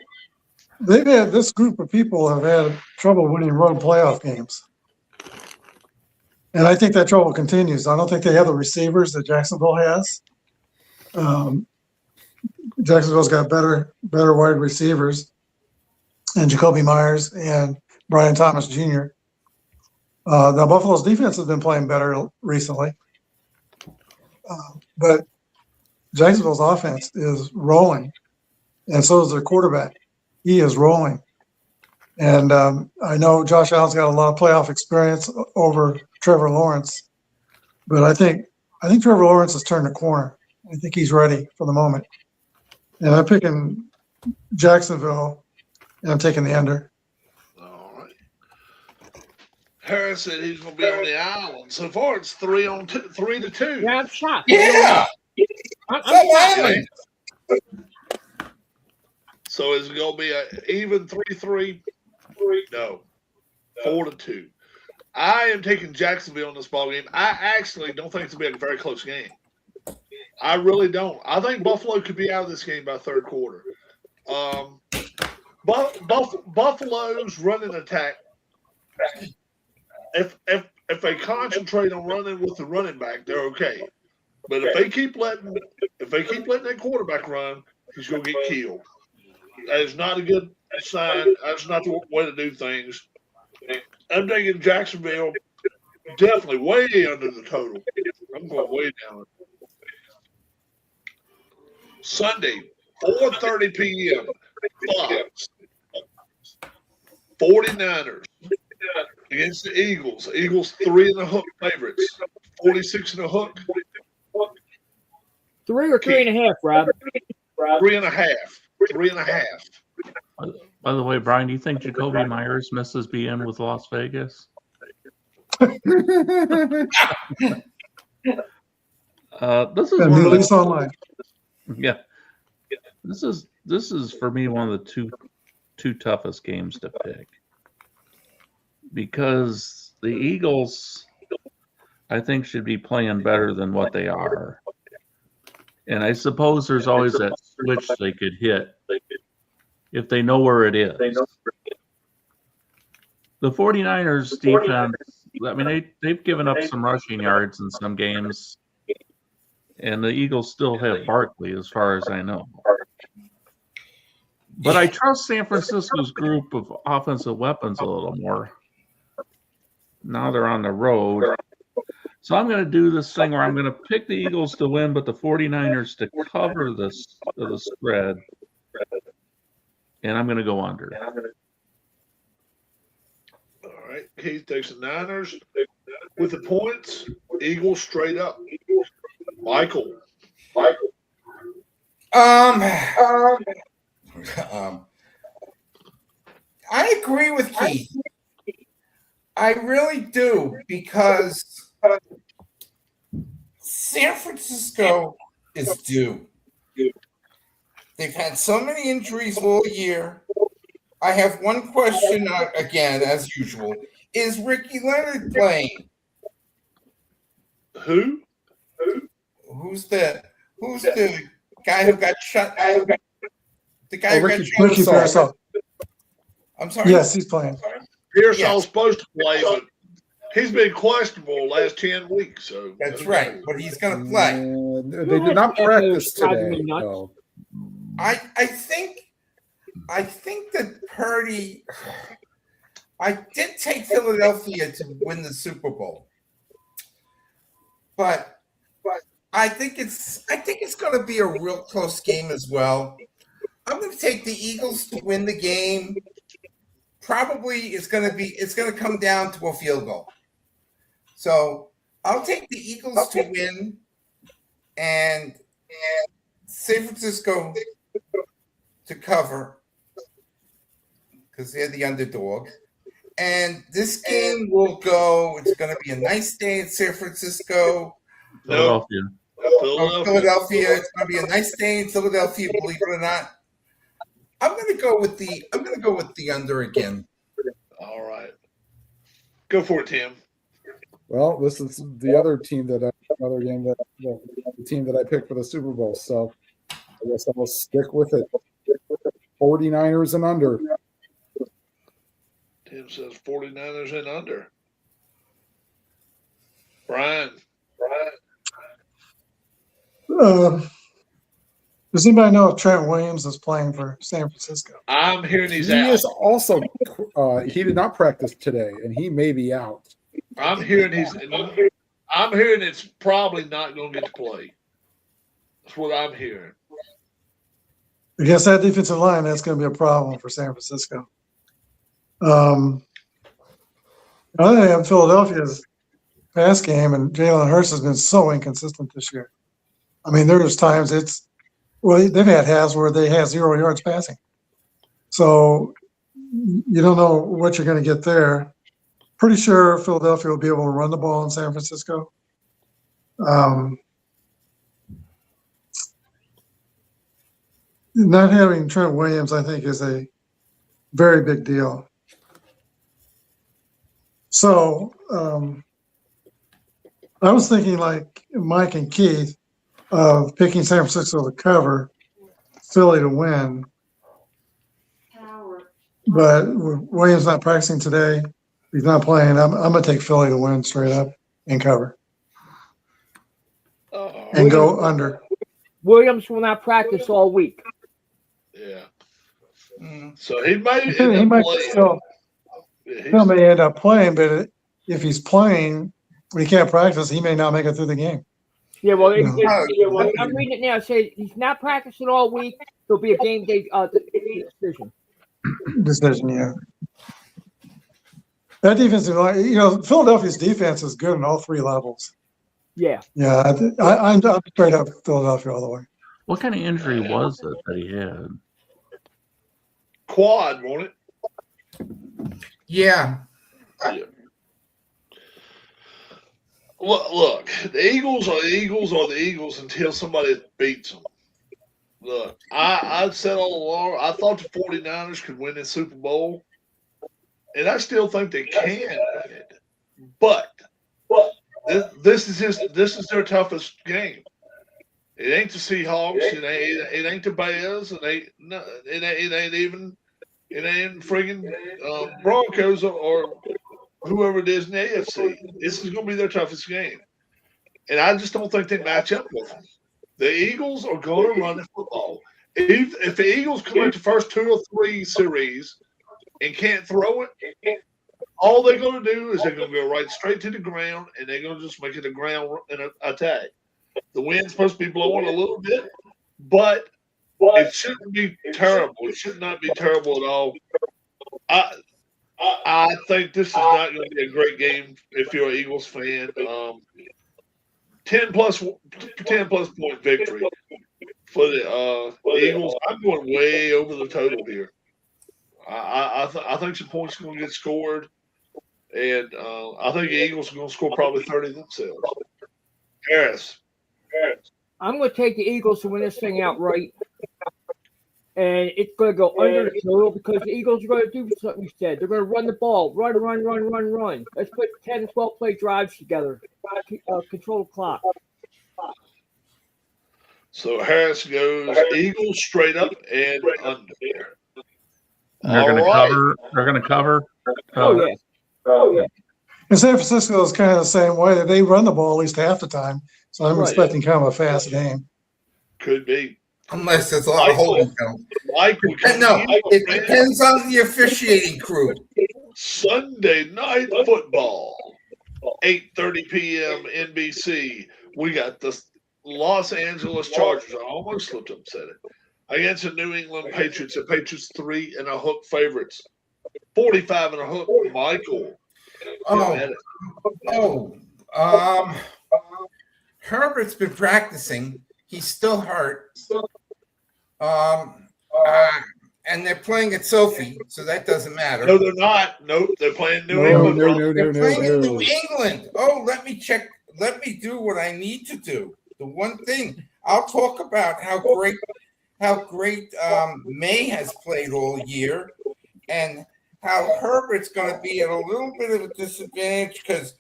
Speaker 6: this group of people have had trouble winning road playoff games. And I think that trouble continues. I don't think they have the receivers that Jacksonville has. Jacksonville's got better wide receivers, and Jacoby Myers and Brian Thomas Jr. Now, Buffalo's defense has been playing better recently. But Jacksonville's offense is rolling, and so is their quarterback. He is rolling. And I know Josh Allen's got a lot of playoff experience over Trevor Lawrence, but I think Trevor Lawrence has turned the corner. I think he's ready for the moment. And I'm picking Jacksonville, and I'm taking the under.
Speaker 3: All right. Harris said he's going to be on the island. So far, it's 3-2.
Speaker 2: Yeah, I'm shocked.
Speaker 1: Yeah.
Speaker 2: I'm shocked.
Speaker 3: So is it going to be an even 3-3? No. 4-2. I am taking Jacksonville in this ball game. I actually don't think it's going to be a very close game. I really don't. I think Buffalo could be out of this game by third quarter. Buffalo's running attack. If they concentrate on running with the running back, they're okay. But if they keep letting that quarterback run, he's going to get killed. That is not a good sign. That's not the way to do things. I'm thinking Jacksonville definitely way under the total. I'm going way down. Sunday, 4:30 p.m. Fox. 49ers against the Eagles. Eagles 3.5 favorites. 46 and a hook.
Speaker 2: 3 or 3.5, Rob?
Speaker 3: 3.5. 3.5.
Speaker 5: By the way, Brian, do you think Jacoby Myers misses being with Las Vegas? This is
Speaker 6: And
Speaker 5: one of
Speaker 6: release online.
Speaker 5: Yeah, this is for me one of the two toughest games to pick because the Eagles, I think, should be playing better than what they are, and I suppose there's always that switch they could hit if they know where it is. The 49ers defense, I mean, they've given up some rushing yards in some games, and the Eagles still have Barkley, as far as I know. But I trust San Francisco's group of offensive weapons a little more. Now they're on the road. So I'm going to do this thing where I'm going to pick the Eagles to win, but the 49ers to cover the spread. And I'm going to go under.
Speaker 3: All right. Keith takes the Niners with the points. Eagles straight up. Michael.
Speaker 1: I agree with Keith. I really do, because San Francisco is due. They've had so many injuries all year. I have one question again, as usual. Is Ricky Leonard playing?
Speaker 3: Who?
Speaker 1: Who's the guy who got shut? The guy who got shut.
Speaker 6: Ricky Pearsall.
Speaker 1: I'm sorry.
Speaker 6: Yes, he's playing.
Speaker 3: Pearsall's supposed to play, but he's been questionable the last 10 weeks. So
Speaker 1: that's right, but he's going to play.
Speaker 4: They did not practice today. No.
Speaker 1: I think that Purdy. I did take Philadelphia to win the Super Bowl, but I think it's going to be a real close game as well. I'm going to take the Eagles to win the game. Probably it's going to come down to a field goal. So I'll take the Eagles to win, and San Francisco to cover because they're the underdog. And this game will go. It's going to be a nice day in San Francisco.
Speaker 5: Philadelphia.
Speaker 1: Philadelphia. It's going to be a nice day in Philadelphia. Believe it or not. I'm going to go with the under again.
Speaker 3: All right. Go for it, Tim.
Speaker 4: Well, this is the other team the team that I picked for the Super Bowl. So I guess I will stick with it. 49ers and under.
Speaker 3: Tim says 49ers and under. Brian.
Speaker 6: Does anybody know if Trent Williams is playing for San Francisco?
Speaker 3: I'm hearing he's
Speaker 4: He
Speaker 3: out.
Speaker 4: is also he did not practice today, and he may be out.
Speaker 3: I'm hearing it's probably not going to get to play. That's what I'm hearing.
Speaker 6: Against that defensive line, that's going to be a problem for San Francisco. I think Philadelphia's pass game and Jalen Hurts has been so inconsistent this year. I mean, there's times they've had halves where they had 0 yards passing. So you don't know what you're going to get there. Pretty sure Philadelphia will be able to run the ball in San Francisco. Not having Trent Williams, I think, is a very big deal. So I was thinking, like Mike and Keith, of picking San Francisco to cover, Philly to win. But Williams not practicing today. He's not playing. I'm going to take Philly to win straight up and cover. And go under.
Speaker 2: Williams will not practice all week.
Speaker 3: Yeah. So he might
Speaker 6: Phil may end up playing, but if he's playing when he can't practice, he may not make it through the game.
Speaker 2: Yeah, well, I'm reading it now. It says he's not practicing all week. There'll be a game day decision.
Speaker 6: Yeah. That defensive line, Philadelphia's defense is good on all 3 levels.
Speaker 2: Yeah.
Speaker 6: Yeah, I'm straight up Philadelphia all the way.
Speaker 5: What kind of injury was it that he had?
Speaker 3: Quad, won't it?
Speaker 1: Yeah.
Speaker 3: Look, the Eagles are the Eagles until somebody beats them. Look, I've said all along, I thought the 49ers could win the Super Bowl, and I still think they can win it. But this is their toughest game. It ain't the Seahawks. It ain't the Bears. It ain't even friggin' Broncos or whoever it is in the AFC. This is going to be their toughest game, and I just don't think they match up with them. The Eagles are going to run the football. If the Eagles come out the first 2 or 3 series and can't throw it, all they're going to do is they're going to go right straight to the ground, and they're going to just make it a ground attack. The wind's supposed to be blowing a little bit, but it shouldn't be terrible. It should not be terrible at all. I think this is not going to be a great game if you're an Eagles fan. 10 plus point victory for the Eagles. I'm going way over the total here. I think some points are going to get scored, and I think the Eagles are going to score probably 30 themselves. Harris.
Speaker 2: I'm going to take the Eagles to win this thing outright. And it's going to go under the total because the Eagles are going to do something you said. They're going to run the ball. Run. Let's put 10 and 12 play drives together. Control the clock.
Speaker 3: So Harris goes Eagles straight up and under.
Speaker 5: They're going to cover. They're going to cover.
Speaker 2: Oh, yeah.
Speaker 6: And San Francisco is kind of the same way. They run the ball at least half the time. So I'm expecting kind of a fast game.
Speaker 3: Could be.
Speaker 1: Unless there's a lot of holding film. No, it depends on the officiating crew.
Speaker 3: Sunday night football, 8:30 p.m. NBC. We got the Los Angeles Chargers. I almost slipped up and said it. Against the New England Patriots. The Patriots 3 and a hook favorites. 45 and a hook. Michael.
Speaker 1: Herbert's been practicing. He's still hurt. And they're playing at Sophie, so that doesn't matter.
Speaker 3: No, they're not. Nope, they're playing New England.
Speaker 1: They're playing in New England. Oh, let me check. Let me do what I need to do. The one thing I'll talk about how great May has played all year, and how Herbert's going to be at a little bit of a disadvantage because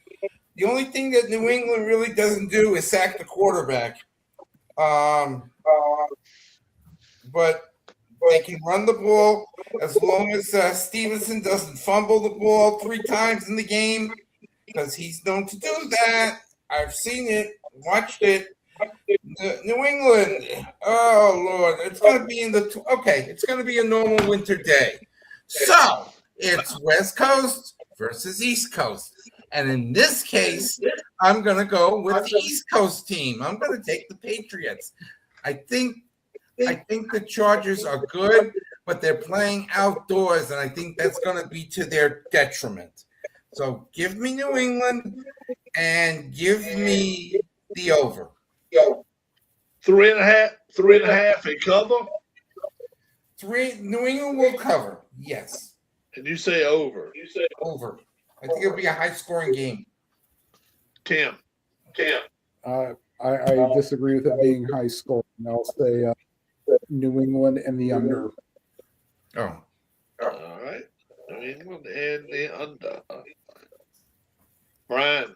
Speaker 1: the only thing that New England really doesn't do is sack the quarterback. But they can run the ball as long as Stevenson doesn't fumble the ball 3 times in the game, because he's known to do that. I've seen it, watched it. New England, oh Lord, it's going to be it's going to be a normal winter day. So it's West Coast versus East Coast. And in this case, I'm going to go with the East Coast team. I'm going to take the Patriots. I think the Chargers are good, but they're playing outdoors, and I think that's going to be to their detriment. So give me New England and give me the over.
Speaker 3: 3.5 a cover?
Speaker 1: 3. New England will cover, yes.
Speaker 3: And you say over.
Speaker 1: Over. I think it'll be a high-scoring game.
Speaker 3: Tim.
Speaker 4: I disagree with it being high scoring. I'll say New England and the under.
Speaker 1: Oh.
Speaker 3: All right. New England and the under. Brian.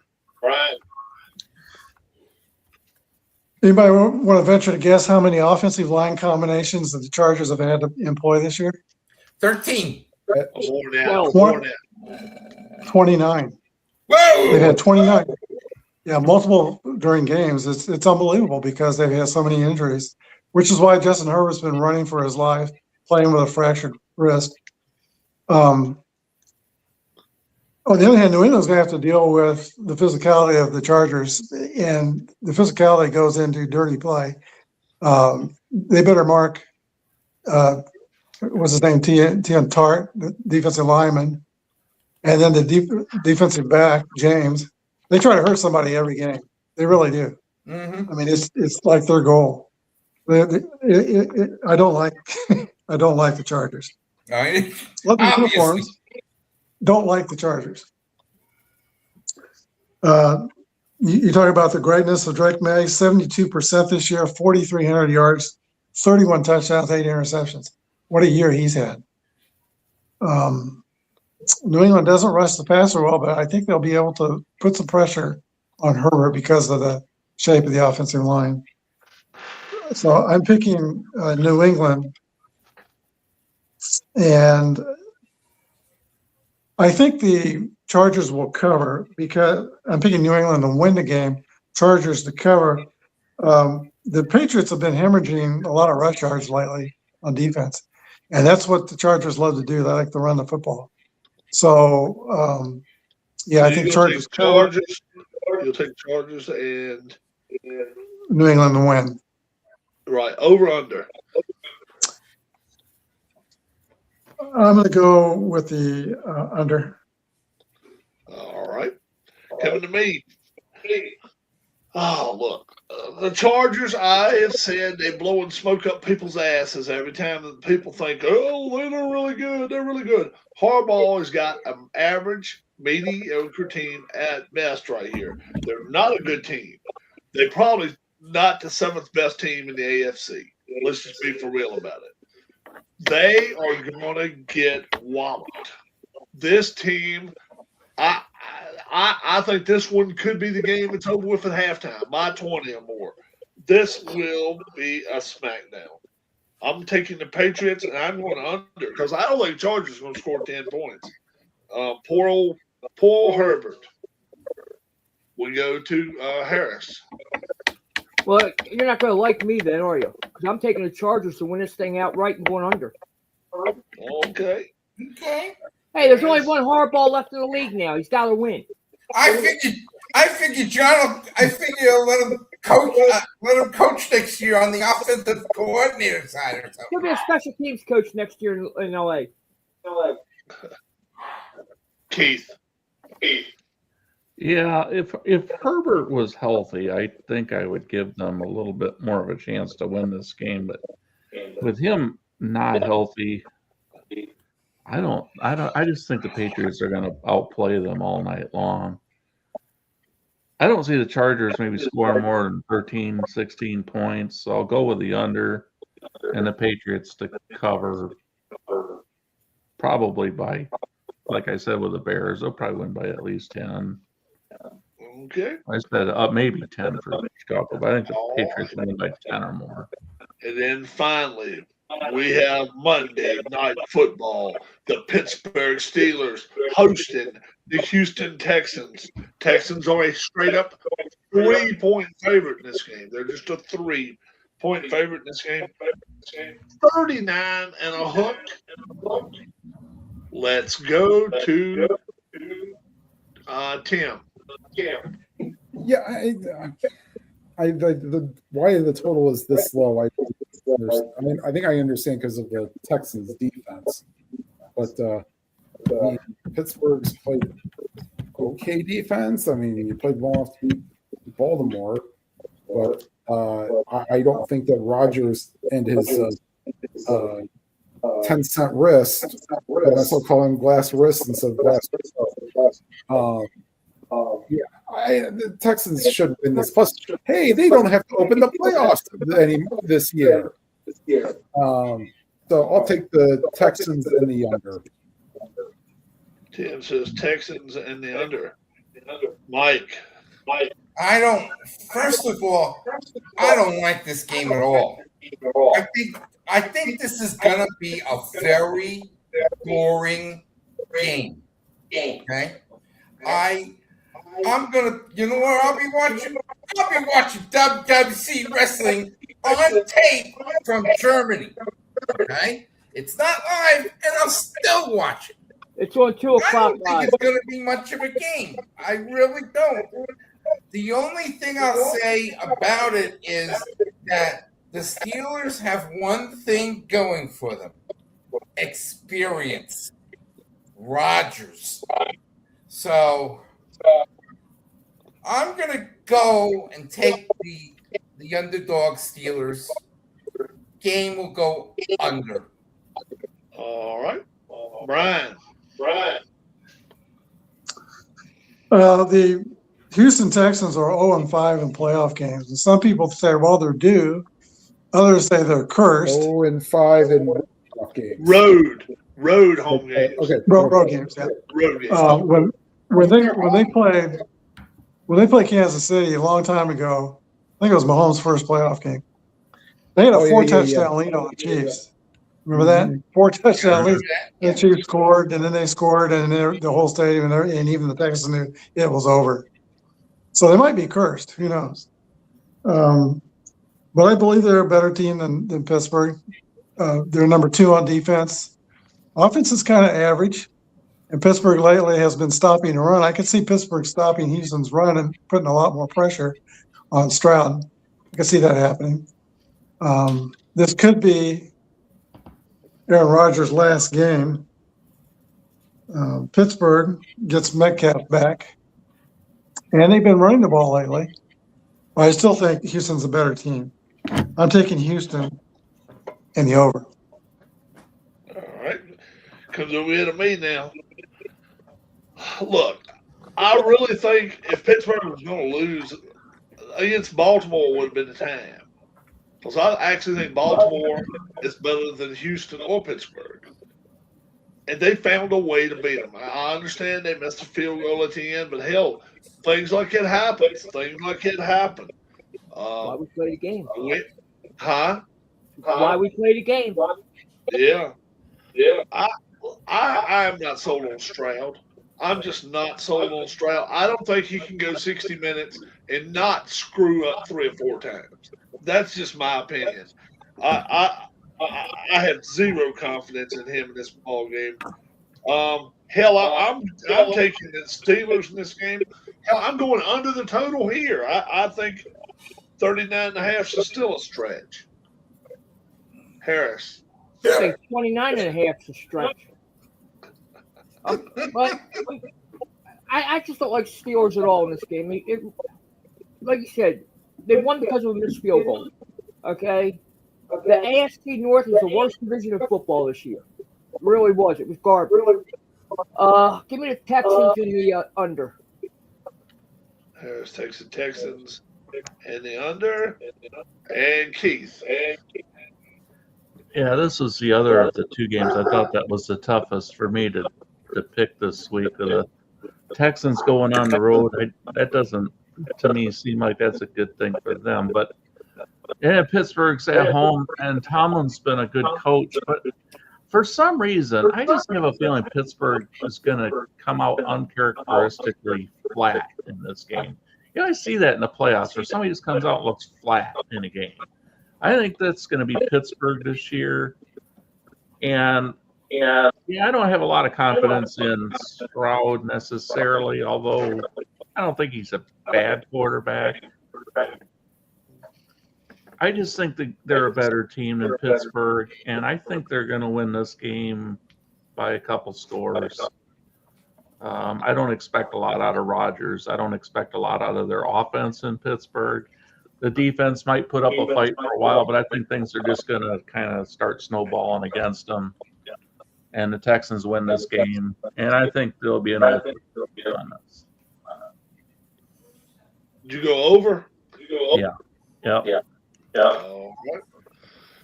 Speaker 6: Anybody want to venture to guess how many offensive line combinations that the Chargers have had to employ this year?
Speaker 1: 13.
Speaker 3: More now.
Speaker 6: 29.
Speaker 1: Whoa!
Speaker 6: They've had 29. Yeah, multiple during games. It's unbelievable because they've had so many injuries, which is why Justin Herbert's been running for his life, playing with a fractured wrist. On the other hand, New England's going to have to deal with the physicality of the Chargers, and the physicality goes into dirty play. They better mark, what's his name, Tian Tart, the defensive lineman, and then the defensive back, James. They try to hurt somebody every game. They really do.
Speaker 1: Mm-hmm.
Speaker 6: I mean, it's like their goal. I don't like the Chargers. Love the uniforms. Don't like the Chargers. You talk about the greatness of Drake May, 72% this year, 4,300 yards, 31 touchdowns, 8 interceptions. What a year he's had. New England doesn't rush the passer well, but I think they'll be able to put some pressure on Herbert because of the shape of the offensive line. So I'm picking New England, and I think the Chargers will cover because I'm picking New England to win the game, Chargers to cover. The Patriots have been hemorrhaging a lot of rush yards lately on defense, and that's what the Chargers love to do. They like to run the football. So, yeah, I think Chargers cover.
Speaker 3: You'll take Chargers and
Speaker 6: New England to win.
Speaker 3: Right, over under.
Speaker 6: I'm going to go with the under.
Speaker 3: All right. Coming to me. Oh, look. The Chargers, I have said they're blowing smoke up people's asses every time that people think, oh, they're really good. They're really good. Harbaugh has got an average, mediocre team at best right here. They're not a good team. They're probably not the seventh best team in the AFC. Let's just be for real about it. They are going to get walloped. This team, I think this one could be the game it's over with at halftime, by 20 or more. This will be a smackdown. I'm taking the Patriots, and I'm going under because I don't think Chargers are going to score 10 points. Poor old Herbert. We go to Harris.
Speaker 2: Well, you're not going to like me then, are you? Because I'm taking the Chargers to win this thing outright and going under.
Speaker 3: Okay.
Speaker 1: Okay.
Speaker 2: Hey, there's only one Harbaugh left in the league now. He's got to win.
Speaker 1: I figured John. I figure let him coach next year on the offensive coordinator side or something.
Speaker 2: He'll be a special teams coach next year in LA.
Speaker 3: Keith.
Speaker 5: Yeah, if Herbert was healthy, I think I would give them a little bit more of a chance to win this game. But with him not healthy, I just think the Patriots are going to outplay them all night long. I don't see the Chargers maybe scoring more than 13, 16 points. So I'll go with the under and the Patriots to cover probably by, like I said, with the Bears, they'll probably win by at least 10.
Speaker 3: Okay.
Speaker 5: I said maybe 10 for Chicago, but I think the Patriots win by 10 or more.
Speaker 3: And then finally, we have Monday Night Football. The Pittsburgh Steelers hosting the Houston Texans. Texans are a straight-up 3-point favorite in this game. They're just a 3-point favorite in this game. 39 and a hook. Let's go to Tim.
Speaker 4: Yeah, the why the total is this low. I think I understand because of the Texans' defense, but Pittsburgh's played okay defense. I mean, you played well enough to beat Baltimore, but I don't think that Rodgers and his 10-cent wrist, and I still call him glass wrist instead of glass wrist. The Texans should win this. Plus, hey, they don't have to open the playoffs this year. So I'll take the Texans and the under.
Speaker 3: Tim says Texans and the under. Mike.
Speaker 1: First of all, I don't like this game at all. I think this is gonna be a very boring game. Okay. I'm gonna, you know what? I'll be watching WWC wrestling on tape from Germany. Okay, it's not live, and I'll still watch it.
Speaker 2: It's on 2
Speaker 1: I
Speaker 2: o'clock
Speaker 1: don't think
Speaker 2: live.
Speaker 1: it's gonna be much of a game. I really don't. The only thing I'll say about it is that the Steelers have one thing going for them: experience. Rodgers. So I'm gonna go and take the underdog Steelers. Game will go under.
Speaker 3: All right. Brian.
Speaker 6: The Houston Texans are 0-5 in playoff games, and some people say, well, they're due. Others say they're cursed.
Speaker 4: 0-5 in playoff games.
Speaker 3: Road home games.
Speaker 4: Okay.
Speaker 6: Road games. Yeah.
Speaker 3: Road games.
Speaker 6: When they played Kansas City a long time ago, I think it was Mahomes' first playoff game. They had a
Speaker 4: Oh, yeah,
Speaker 6: 4-touchdown lead on the Chiefs. Remember that? 4-touchdown lead. The Chiefs scored, and then they scored, and then the whole stadium and even the Texans knew it was over. So they might be cursed. Who knows? But I believe they're a better team than Pittsburgh. They're number 2 on defense. Offense is kind of average, and Pittsburgh lately has been stopping the run. I can see Pittsburgh stopping Houston's run and putting a lot more pressure on Stroud. I can see that happening. This could be Aaron Rodgers' last game. Pittsburgh gets Metcalf back, and they've been running the ball lately. I still think Houston's a better team. I'm taking Houston in the over.
Speaker 3: All right. Comes over here to me now. Look, I really think if Pittsburgh was going to lose against Baltimore would have been the time. Because I actually think Baltimore is better than Houston or Pittsburgh. And they found a way to beat them. I understand they missed a field goal at the end, but hell, things like it happen.
Speaker 2: Why we play the game?
Speaker 3: Huh?
Speaker 2: Why we play the game?
Speaker 3: Yeah. I am not sold on Stroud. I'm just not sold on Stroud. I don't think he can go 60 minutes and not screw up 3 or 4 times. That's just my opinion. I have zero confidence in him in this ball game. Hell, I'm taking the Steelers in this game. Hell, I'm going under the total here. I think 39.5 is still a stretch. Harris.
Speaker 2: I think 29.5 is a stretch. But I just don't like Steelers at all in this game. Like you said, they won because of a missed field goal. Okay? The AFC North is the worst division of football this year. It really was. It was garbage. Give me the Texans in the under.
Speaker 3: Harris takes the Texans and the under. And Keith.
Speaker 5: Yeah, this was the other of the 2 games. I thought that was the toughest for me to pick this week. The Texans going on the road, that doesn't, to me, seem like that's a good thing for them. But yeah, Pittsburgh's at home, and Tomlin's been a good coach. But for some reason, I just have a feeling Pittsburgh is going to come out uncharacteristically flat in this game. You always see that in the playoffs, where somebody just comes out and looks flat in a game. I think that's going to be Pittsburgh this year. And yeah, I don't have a lot of confidence in Stroud necessarily, although I don't think he's a bad quarterback. I just think that they're a better team than Pittsburgh, and I think they're going to win this game by a couple scores. I don't expect a lot out of Rodgers. I don't expect a lot out of their offense in Pittsburgh. The defense might put up a fight for a while, but I think things are just going to kind of start snowballing against them. And the Texans win this game, and I think there'll be an over on this.
Speaker 3: Did you go over?
Speaker 5: Yeah.
Speaker 3: All right.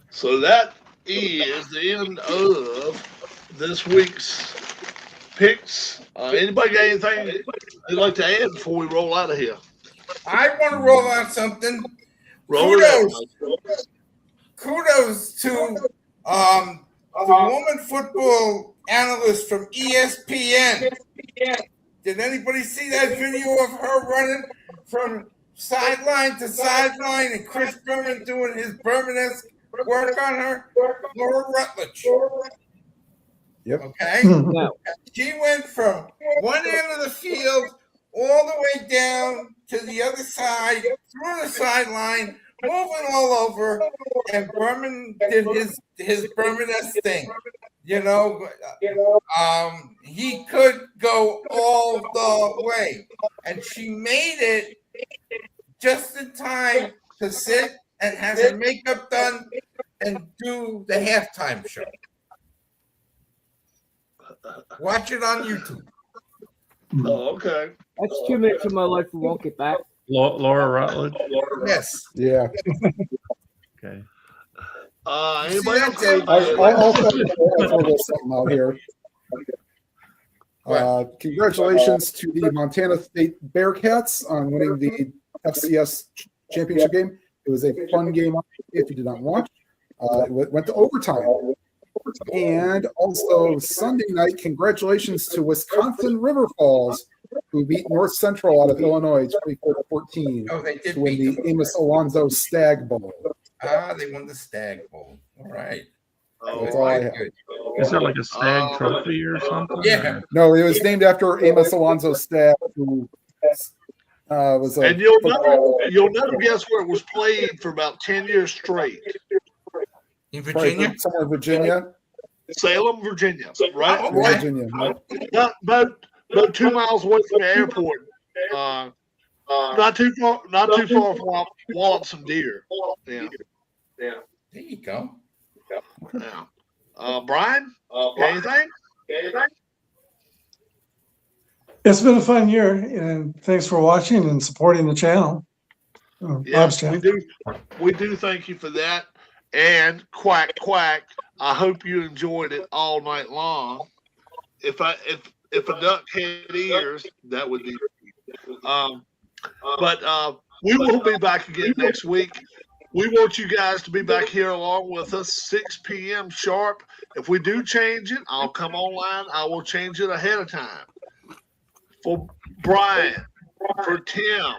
Speaker 3: So that is the end of this week's picks. Anybody got anything they'd like to add before we roll out of here?
Speaker 1: I want to roll out something. Kudos to the woman football analyst from ESPN. Did anybody see that video of her running from sideline to sideline and Chris Berman doing his Berman-esque work on her? Laura Rutledge.
Speaker 4: Yep.
Speaker 1: Okay?
Speaker 2: No.
Speaker 1: She went from one end of the field all the way down to the other side, through the sideline, moving all over, and Berman did his Berman-esque thing. You know, he could go all the way. And she made it just in time to sit and have her makeup done and do the halftime show. Watch it on YouTube.
Speaker 3: Oh, okay.
Speaker 2: That's 2 minutes of my life we won't get back.
Speaker 5: Laura Rutledge?
Speaker 1: Yes.
Speaker 4: Yeah.
Speaker 5: Okay.
Speaker 3: Anybody else?
Speaker 4: I'll throw something out here. Congratulations to the Montana State Bearcats on winning the FCS championship game. It was a fun game if you did not watch. It went to overtime. And also Sunday night, congratulations to Wisconsin River Falls, who beat North Central out of Illinois 24-14
Speaker 1: Oh, they did
Speaker 4: to win
Speaker 1: beat
Speaker 4: the
Speaker 1: them.
Speaker 4: Amos Alonzo Stag Bowl.
Speaker 1: They won the Stag Bowl. All right.
Speaker 4: That's all I have.
Speaker 1: Good.
Speaker 5: Is there like a stag trophy or something?
Speaker 1: Yeah.
Speaker 4: No, it was named after Amos Alonzo Stag, who was a
Speaker 3: And you'll never guess where it was played for about 10 years straight.
Speaker 1: In
Speaker 4: probably
Speaker 1: Virginia?
Speaker 4: somewhere in Virginia.
Speaker 3: Salem, Virginia. Right?
Speaker 1: Oh,
Speaker 3: Right.
Speaker 4: Virginia.
Speaker 3: About 2 miles away from the airport. Not too far from Wallops Deer. Yeah.
Speaker 1: There you go.
Speaker 3: Yeah. Brian, anything?
Speaker 6: It's been a fun year, and thanks for watching and supporting the channel. Bob's
Speaker 3: Yes,
Speaker 6: channel.
Speaker 3: we do thank you for that. And quack quack. I hope you enjoyed it all night long. If a duck had ears, that would be. But we will be back again next week. We want you guys to be back here along with us, 6 p.m. sharp. If we do change it, I'll come online. I will change it ahead of time. For Brian, for Tim,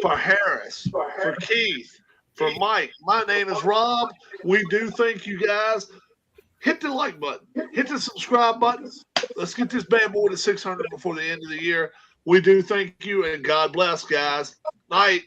Speaker 3: for Harris, for Keith, for Mike, my name is Rob. We do thank you guys. Hit the like button. Hit the subscribe button. Let's get this bad boy to 600 before the end of the year. We do thank you, and God bless, guys. Night.